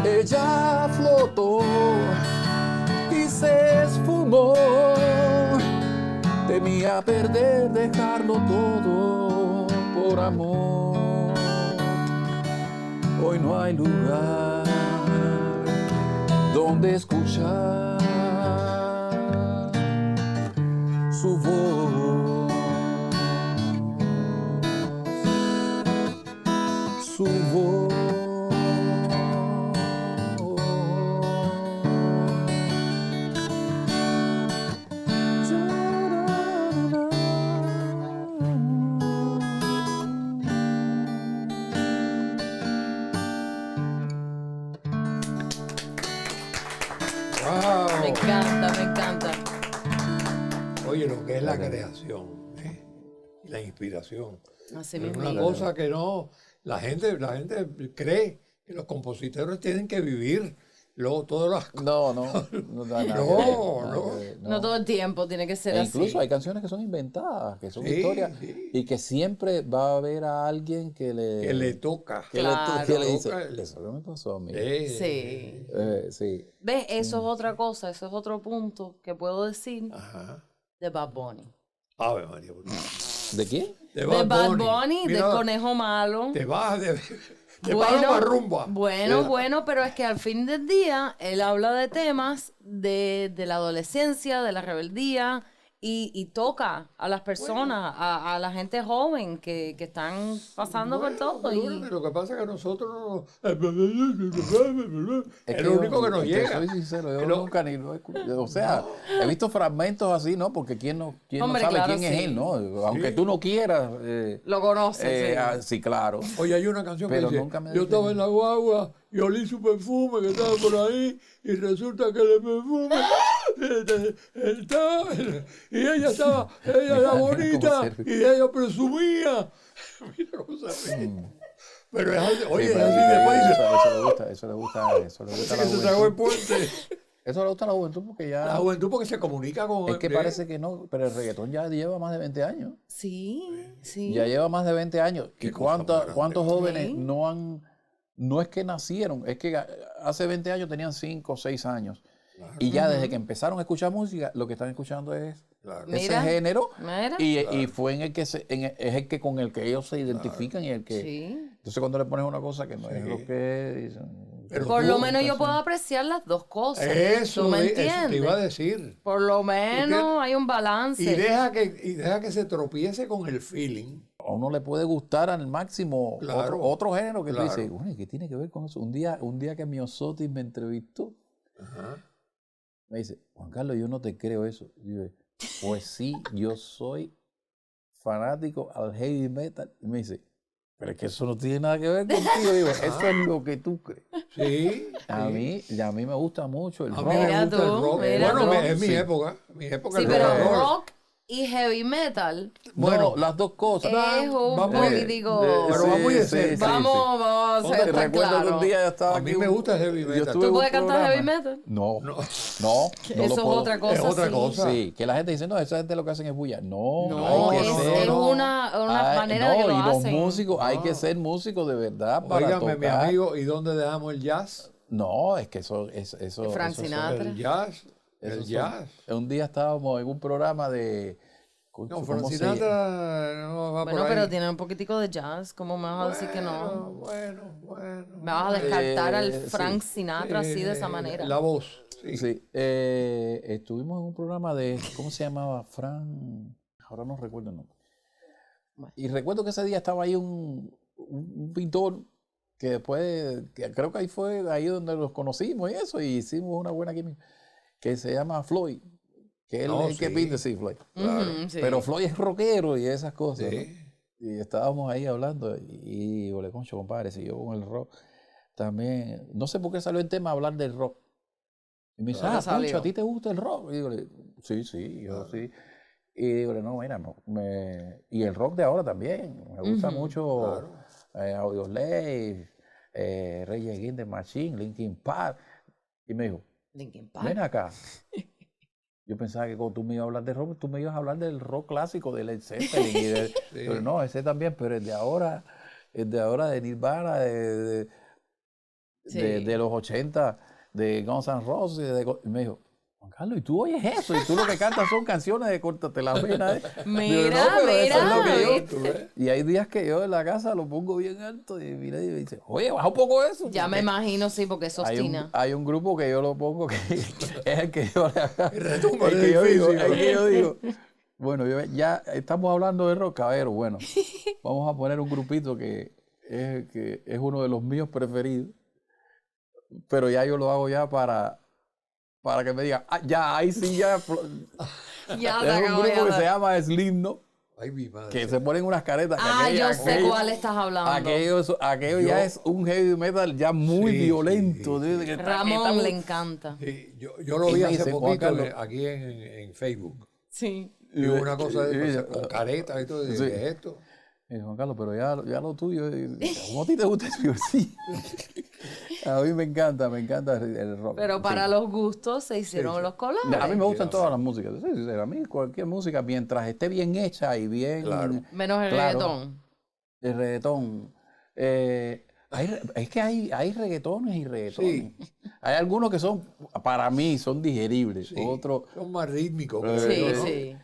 Speaker 1: Ella flotó y se esfumó, temía perder, dejarlo todo por amor. Hoy no hay lugar donde escuchar su voz, su voz.
Speaker 2: Me encanta, me encanta.
Speaker 3: Oye, lo que es la creación, y la inspiración.
Speaker 2: Así
Speaker 3: Es
Speaker 2: mismo.
Speaker 3: una cosa que no, la gente cree que los compositores tienen que vivir todas las cosas.
Speaker 1: No da nada
Speaker 3: No,
Speaker 1: que ver, nada
Speaker 3: no.
Speaker 1: que ver,
Speaker 2: No todo el tiempo tiene que ser
Speaker 1: E
Speaker 2: así.
Speaker 1: incluso hay canciones que son inventadas, que son
Speaker 3: Sí,
Speaker 1: historias,
Speaker 3: sí.
Speaker 1: y que siempre va a haber a alguien que le
Speaker 3: toca.
Speaker 2: Claro.
Speaker 1: que le dice,
Speaker 3: Toca el-
Speaker 1: eso que me pasó a mí.
Speaker 2: Sí.
Speaker 1: Sí.
Speaker 2: ¿Ves? Eso es otra cosa, eso es otro punto que puedo decir
Speaker 3: Ajá.
Speaker 2: de Bad Bunny.
Speaker 3: Ave María.
Speaker 1: ¿De quién?
Speaker 3: De
Speaker 2: De Bad Bunny,
Speaker 3: Mira,
Speaker 2: del Conejo Malo.
Speaker 3: Te vas de palo a rumba.
Speaker 2: Bueno, pero es que al fin del día él habla de temas de la adolescencia, de la rebeldía y toca a las personas, a la gente joven que están pasando por todo. Y
Speaker 3: Lo que pasa es que nosotros no...
Speaker 1: Es
Speaker 3: Es lo único que nos
Speaker 1: es
Speaker 3: llega.
Speaker 1: soy sincero, yo
Speaker 3: Pero-
Speaker 1: nunca ni lo he escuchado. O sea, he visto fragmentos así, ¿no? Porque quién no
Speaker 2: Hombre,
Speaker 1: sabe
Speaker 2: claro,
Speaker 1: quién es
Speaker 2: sí.
Speaker 1: él, ¿no? Aunque
Speaker 3: Sí.
Speaker 1: tú no quieras.
Speaker 2: lo conoce. Sí.
Speaker 1: Sí, claro.
Speaker 3: Oye, hay una canción
Speaker 1: Pero
Speaker 3: que dice,
Speaker 1: nunca me
Speaker 3: yo
Speaker 1: dicen-
Speaker 3: estaba en la guagua y olí su perfume que estaba por ahí y resulta que el perfume estaba... Y ella era
Speaker 1: Mira
Speaker 3: bonita
Speaker 1: cómo se ríe.
Speaker 3: y ella presumía. Mira cómo se ríe. Pero es así, oye,
Speaker 1: Sí,
Speaker 3: es
Speaker 1: pero
Speaker 3: así,
Speaker 1: sí,
Speaker 3: después dice,
Speaker 1: eso le gusta
Speaker 3: dice
Speaker 1: a la
Speaker 3: que se tragó el
Speaker 1: juventud.
Speaker 3: puente.
Speaker 1: Eso le gusta a la juventud porque
Speaker 3: La
Speaker 1: ya...
Speaker 3: juventud porque se comunica con...
Speaker 1: Es que parece que no, pero el reggaetón ya lleva más de 20 años.
Speaker 2: Sí, sí.
Speaker 1: Ya lleva más de 20 años. ¿Y
Speaker 3: Qué cosa más grande.
Speaker 1: cuántos jóvenes
Speaker 2: Sí.
Speaker 1: no es que nacieron, es que hace 20 años tenían 5 o 6 años.
Speaker 3: Claro.
Speaker 1: Y ya desde que empezaron a escuchar música, lo que están escuchando es
Speaker 3: Claro.
Speaker 2: Mira.
Speaker 1: ese género.
Speaker 2: Mira.
Speaker 1: Y fue en el que es el que con el que ellos se identifican y el que...
Speaker 2: Sí.
Speaker 1: Entonces cuando le pones una cosa que no es lo que dicen,
Speaker 3: Pero
Speaker 2: Por
Speaker 3: tú-
Speaker 2: lo menos yo puedo apreciar las dos cosas.
Speaker 3: Eso,
Speaker 2: ¿Tú me
Speaker 3: eso te iba a
Speaker 2: entiendes?
Speaker 3: decir.
Speaker 2: Por lo menos hay un balance.
Speaker 3: Y deja que se tropiece con el feeling.
Speaker 1: a uno le puede gustar al máximo
Speaker 3: Claro,
Speaker 1: otro género que
Speaker 3: claro.
Speaker 1: tú dices, bueno, ¿y qué tiene que ver con eso? Un día que Miosotis me entrevistó,
Speaker 3: Ajá.
Speaker 1: me dice, Juan Carlos, yo no te creo eso. Y yo, pues sí, yo soy fanático al heavy metal. Y me dice, pero es que eso no tiene nada que ver contigo. Digo, eso es lo que tú crees.
Speaker 3: Sí.
Speaker 1: A
Speaker 3: sí.
Speaker 1: mí me gusta mucho el
Speaker 3: A
Speaker 1: rock.
Speaker 3: mí me
Speaker 2: Mira
Speaker 3: gusta el
Speaker 2: tú,
Speaker 3: rock.
Speaker 2: mira
Speaker 3: Bueno,
Speaker 2: tú.
Speaker 3: es mi
Speaker 1: Sí.
Speaker 3: época. Mi época
Speaker 2: Sí,
Speaker 3: el
Speaker 2: pero
Speaker 3: rock.
Speaker 2: rock y heavy metal
Speaker 1: Bueno, las dos cosas.
Speaker 2: es un
Speaker 3: vamos,
Speaker 2: político.
Speaker 3: pero vamos muy de cerca.
Speaker 2: Vamos a
Speaker 1: Hombre,
Speaker 2: ser tan
Speaker 1: recuerdo que un
Speaker 2: claros.
Speaker 1: día yo estaba
Speaker 3: A mí
Speaker 1: aquí
Speaker 3: me
Speaker 1: un-
Speaker 3: gusta el heavy
Speaker 1: yo
Speaker 3: metal.
Speaker 1: estuve en
Speaker 2: ¿Tú
Speaker 1: un
Speaker 2: puedes cantar
Speaker 1: programa.
Speaker 2: heavy metal?
Speaker 1: No,
Speaker 3: No.
Speaker 1: no
Speaker 2: Eso
Speaker 1: lo
Speaker 2: es
Speaker 1: puedo.
Speaker 2: otra cosa.
Speaker 3: Es otra
Speaker 2: sí.
Speaker 3: cosa.
Speaker 1: Sí, que la gente dice, no, esa gente lo que hacen es bulla. No,
Speaker 2: No,
Speaker 1: hay que
Speaker 2: es,
Speaker 1: ser.
Speaker 2: es una
Speaker 1: Ay,
Speaker 2: manera de que
Speaker 1: no,
Speaker 2: lo
Speaker 1: y los
Speaker 2: hacen.
Speaker 1: músicos, hay
Speaker 3: No.
Speaker 1: que ser músicos de verdad para
Speaker 3: Óigame, mi
Speaker 1: tocar.
Speaker 3: amigo, ¿y dónde dejamos el jazz?
Speaker 1: No, es que eso
Speaker 2: Frank
Speaker 1: eso son-
Speaker 2: Sinatra.
Speaker 3: El jazz.
Speaker 1: esos
Speaker 3: El
Speaker 1: son-
Speaker 3: jazz.
Speaker 1: Un día estábamos en un programa de...
Speaker 3: No,
Speaker 1: ¿cómo
Speaker 3: Frank
Speaker 1: se-
Speaker 3: Sinatra no va
Speaker 2: Bueno,
Speaker 3: por ahí.
Speaker 2: pero tiene un poquitico de jazz. ¿Cómo me vas a decir que no?
Speaker 3: Bueno.
Speaker 2: Me vas a descartar al
Speaker 1: sí.
Speaker 2: Frank Sinatra así de esa manera.
Speaker 3: La voz. Sí.
Speaker 1: Sí, estuvimos en un programa de, ¿cómo se llamaba? Ahora no recuerdo el nombre. Y recuerdo que ese día estaba ahí un pintor que después, que creo que ahí fue ahí donde los conocimos y eso, y hicimos una buena química, que se llama Floyd, que él
Speaker 3: No,
Speaker 1: es el que
Speaker 3: sí.
Speaker 1: pinta, sí, Floyd.
Speaker 2: Ujú, sí.
Speaker 1: Pero Floyd es rockero y esas cosas, ¿no?
Speaker 3: Sí.
Speaker 1: Y estábamos ahí hablando y ole, concho, compadre, si yo con el rock también, no sé por qué salió el tema hablar del rock. Y me dice,
Speaker 2: Claro,
Speaker 1: concho,
Speaker 2: salió.
Speaker 1: ¿a ti te gusta el rock? Y digo, sí, yo sí. Y digo, no, mira, y el rock de ahora también. Me gusta mucho Audioslave, Rage Against the Machine, Linkin Park. Y me dijo,
Speaker 2: Linkin Park.
Speaker 1: ven acá. Yo pensaba que cuando tú me ibas a hablar de rock, tú me ibas a hablar del rock clásico, de Led Zeppelin. Sí. Pero no, ese también, pero el de ahora, de Nirvana, de los 80, de Guns N' Roses. Y me dijo, Juan Carlos, ¿y tú oyes eso? Y tú lo que cantas son canciones de Córtate la Vena.
Speaker 2: Mira,
Speaker 1: Y hay días que yo en la casa lo pongo bien alto y mira y me dice, oye, baja un poco eso.
Speaker 2: Ya me imagino, sí, porque eso ostina.
Speaker 1: Hay un grupo que yo lo pongo que es el que yo le haga.
Speaker 3: El
Speaker 1: que yo digo. Bueno, ya estamos hablando de rock, caballero. Bueno, vamos a poner un grupito que es uno de los míos preferidos. Pero ya yo lo hago ya para que me digan, ya, ahí sí, ya. Es un grupo que se llama Slipknot,
Speaker 3: Ay, mi madre.
Speaker 1: que se ponen unas caretas.
Speaker 2: Yo sé cuál estás hablando.
Speaker 1: Aquello ya es un heavy metal ya muy violento.
Speaker 3: Sí.
Speaker 2: Ramón le encanta.
Speaker 3: Sí, yo lo vi hace poquito aquí en Facebook.
Speaker 2: Sí.
Speaker 3: Y una cosa con caretas y todo. ¿Qué es esto?
Speaker 1: Juan Carlos, pero ya lo tuyo, ¿cómo a ti te gusta eso? Sí. A mí me encanta el rock.
Speaker 2: Pero para los gustos se hicieron los colores.
Speaker 1: A mí me gustan todas las músicas. A mí cualquier música, mientras esté bien hecha y bien...
Speaker 3: Claro.
Speaker 2: Menos el reggaetón.
Speaker 1: El reggaetón. Es que hay reggaetones y reggaetones.
Speaker 3: Sí.
Speaker 1: Hay algunos que son, para mí, son digeribles.
Speaker 3: Sí.
Speaker 1: Otros...
Speaker 3: Son más rítmicos.
Speaker 2: Sí.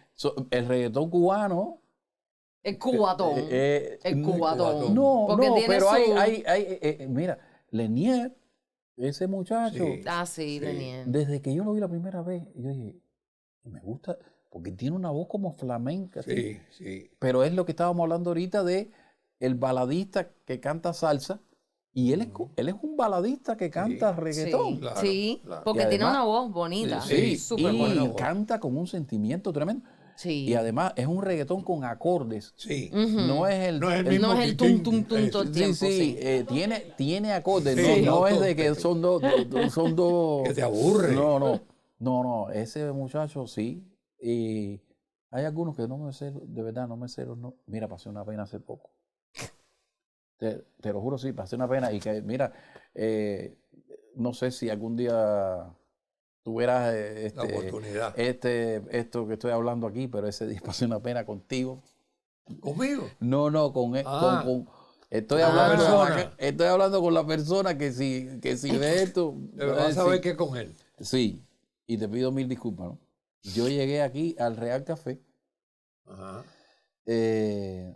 Speaker 1: El reggaetón cubano...
Speaker 2: El cubatón. El cubatón.
Speaker 1: No, pero
Speaker 2: su...
Speaker 1: mira, Lenier, ese muchacho.
Speaker 2: Sí, Lenier.
Speaker 1: Desde que yo lo vi la primera vez, yo dije, me gusta, porque tiene una voz como flamenca.
Speaker 3: Sí.
Speaker 1: Pero es lo que estábamos hablando ahorita de el baladista que canta salsa, y él es un baladista que canta reggaetón.
Speaker 2: Claro. Porque además, tiene una voz bonita.
Speaker 1: Sí,
Speaker 2: súper
Speaker 1: y canta con un sentimiento tremendo.
Speaker 2: Sí.
Speaker 1: Y además es un reggaetón con acordes.
Speaker 3: Sí.
Speaker 1: No es el
Speaker 2: tum tum tum todo el tiempo.
Speaker 1: Sí. Tiene acordes. Sí, no es de que son dos.
Speaker 3: Que te aburre.
Speaker 1: No, ese muchacho sí. Y hay algunos que no me sé, de verdad no me sé los no. Mira, pasé una pena hace poco. Te lo juro, sí, pasé una pena. Y que, mira, no sé si algún día tuvieras
Speaker 3: la oportunidad.
Speaker 1: Esto que estoy hablando aquí, pero ese día pasé una pena contigo.
Speaker 3: ¿Conmigo?
Speaker 1: No, estoy hablando con la persona que si ve esto.
Speaker 3: Vas a ver que con él.
Speaker 1: Sí, y te pido mil disculpas, ¿no? Yo llegué aquí al Real Café, que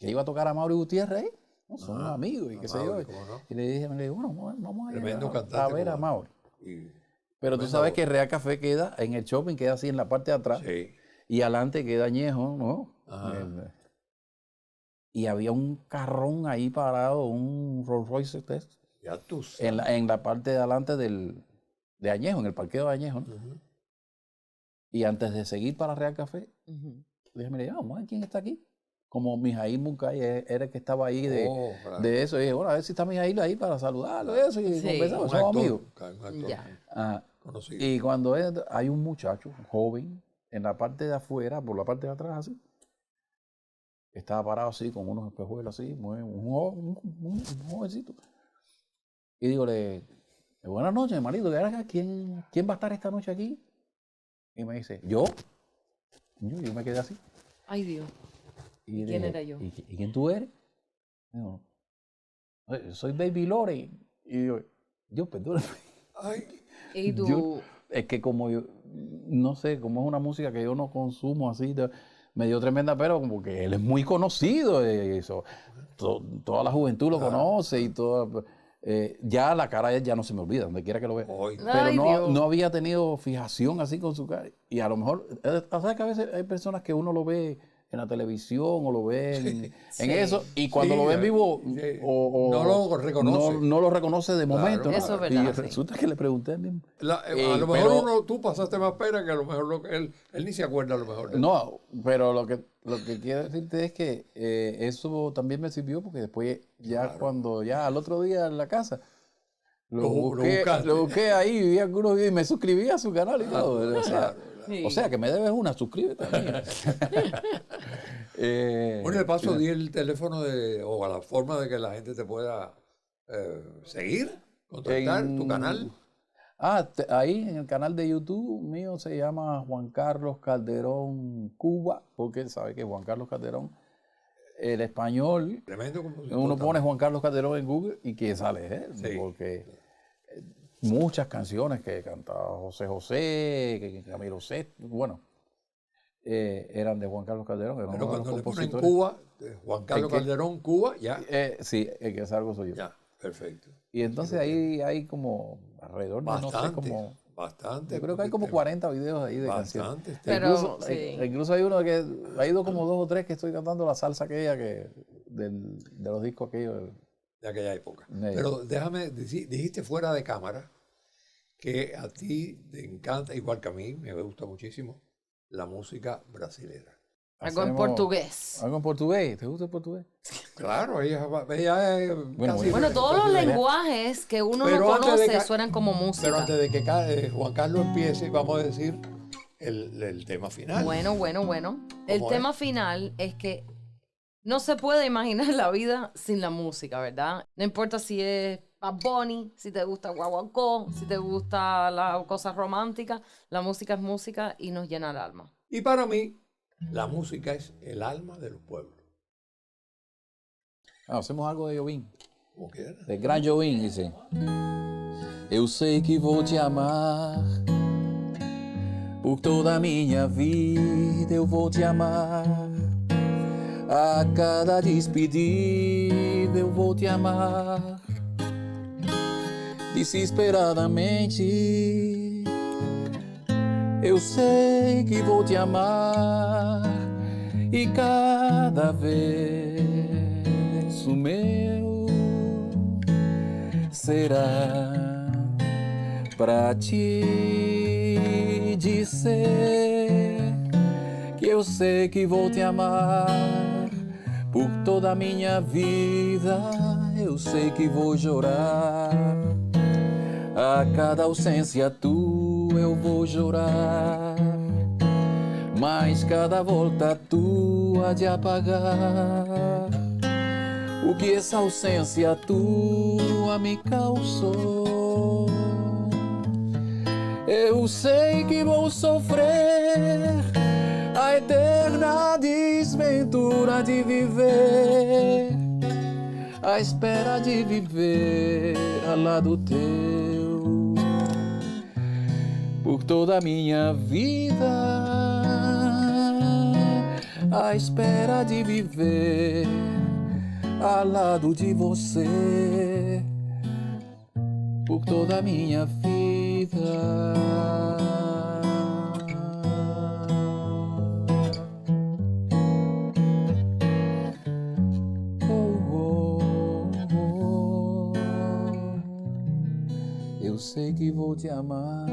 Speaker 1: iba a tocar a Mauri Gutiérrez, ¿no? Son amigos y qué sé yo.
Speaker 3: ¿no?
Speaker 1: Y le dije, bueno, vamos a ir
Speaker 3: a
Speaker 1: ver a Mauri. Pero tú sabes que el Real Café queda en el shopping, queda así en la parte de atrás.
Speaker 3: Sí.
Speaker 1: Y adelante queda Añejo, ¿no? Y había un carrón ahí parado, un Rolls Royce test.
Speaker 3: Ya tú sabes.
Speaker 1: En la parte de adelante de Añejo, en el parqueo de Añejo, ¿no? Y antes de seguir para Real Café, dije, mire, vamos a ver quién está aquí. Como Mijail Muncay era el que estaba ahí de eso. Y dije, bueno, a ver si está Mijail ahí para saludarlo. Eso, y conversamos, somos amigos. Y cuando hay un muchacho joven en la parte de afuera, por la parte de atrás, así, estaba parado así, con unos espejuelos así, un jovencito. Y digo, buenas noches, hermanito, ¿quién va a estar esta noche aquí? Y me dice, ¿yo? Yo me quedé así.
Speaker 2: Ay, Dios.
Speaker 1: Y
Speaker 2: ¿Quién era yo?
Speaker 1: ¿Y quién tú eres? Digo, soy Baby Lore. Y yo perdóname.
Speaker 3: Ay.
Speaker 2: ¿Y tú?
Speaker 1: Es que como yo, no sé, como es una música que yo no consumo así, me dio tremenda pena, como que él es muy conocido. Eso, toda la juventud lo conoce y toda... ya la cara de él ya no se me olvida, donde quiera que lo vea. Pero no había tenido fijación así con su cara. Y a lo mejor, ¿sabes que a veces hay personas que uno lo ve en la televisión o lo ve en eso, y cuando lo ve en vivo
Speaker 3: no lo reconoce.
Speaker 1: No lo reconoce de momento.
Speaker 2: Eso es verdad.
Speaker 1: Y resulta que le pregunté a mí.
Speaker 3: A lo mejor tú pasaste más pena que a lo mejor él ni se acuerda a lo mejor.
Speaker 1: No, pero lo que quiero decirte es que eso también me sirvió porque después cuando al otro día en la casa lo busqué ahí, vi algunos videos y me suscribí a su canal y todo.
Speaker 2: Sí.
Speaker 1: O sea, que me debes una, suscríbete a mí.
Speaker 3: Bueno, de paso di el teléfono o a la forma de que la gente te pueda seguir, contactar, tu canal.
Speaker 1: Ahí en el canal de YouTube mío se llama Juan Carlos Calderón Cuba, porque sabe que Juan Carlos Calderón, el español,
Speaker 3: Tremendo compositor.
Speaker 1: uno pone Juan Carlos Calderón en Google y que sale él,
Speaker 3: Sí.
Speaker 1: porque muchas canciones que cantaba José José, que Camilo Sesto, bueno, eran de Juan Carlos Calderón. Era
Speaker 3: Pero
Speaker 1: uno de los
Speaker 3: cuando le ponen
Speaker 1: compositores.
Speaker 3: Cuba, Juan Carlos
Speaker 1: que-
Speaker 3: Calderón, Cuba, ya.
Speaker 1: Sí, el que salgo soy yo.
Speaker 3: Ya, perfecto.
Speaker 1: Y entonces ahí hay como alrededor de, no sé,
Speaker 3: Bastante,
Speaker 1: como...
Speaker 3: bastante.
Speaker 1: Yo creo que hay como 40 videos ahí de canciones.
Speaker 3: Bastante.
Speaker 2: Pero,
Speaker 1: incluso,
Speaker 2: sí.
Speaker 1: incluso hay uno que ha ido como 2 o 3 que estoy cantando la salsa aquella de los discos aquellos.
Speaker 3: De aquella época.
Speaker 1: Sí.
Speaker 3: Pero déjame, dijiste fuera de cámara que a ti te encanta, igual que a mí, me gusta muchísimo, la música brasilera.
Speaker 2: Algo en portugués.
Speaker 1: Algo en portugués. ¿Te gusta el portugués?
Speaker 3: Claro, ella es casi...
Speaker 2: Bueno, todos los
Speaker 3: brasilera.
Speaker 2: lenguajes que uno
Speaker 3: Pero
Speaker 2: no
Speaker 3: antes de
Speaker 2: conoce
Speaker 3: ca-
Speaker 2: suenan como música.
Speaker 3: Pero antes de que Juan Carlos empiece, vamos a decir el tema final.
Speaker 2: Bueno. El
Speaker 3: ¿Cómo
Speaker 2: tema final es que no se puede imaginar la vida sin la música, ¿verdad? No importa si es Bad Bunny, si te gusta Guaguancó, si te gusta las cosas románticas, la música es música y nos llena el alma.
Speaker 3: Y para mí, la música es el alma de los pueblos.
Speaker 1: Hacemos algo de Jobim.
Speaker 3: Como quieras.
Speaker 1: De Gran Jobim, dice. Eu sei que vou te amar. Por toda a minha vida eu vou te amar. A cada despedida eu vou te amar. Desesperadamente eu sei que vou te amar. E cada verso meu será pra te dizer que eu sei que vou te amar por toda a minha vida. Eu sei que vou chorar a cada ausência tua, eu vou chorar, mas cada volta tua de apagar o que essa ausência tua me causou. Eu sei que vou sofrer a eterna desventura de viver, a espera de viver ao lado teu por toda a minha vida, a espera de viver ao lado de você por toda a minha vida. Eu sei que vou te amar.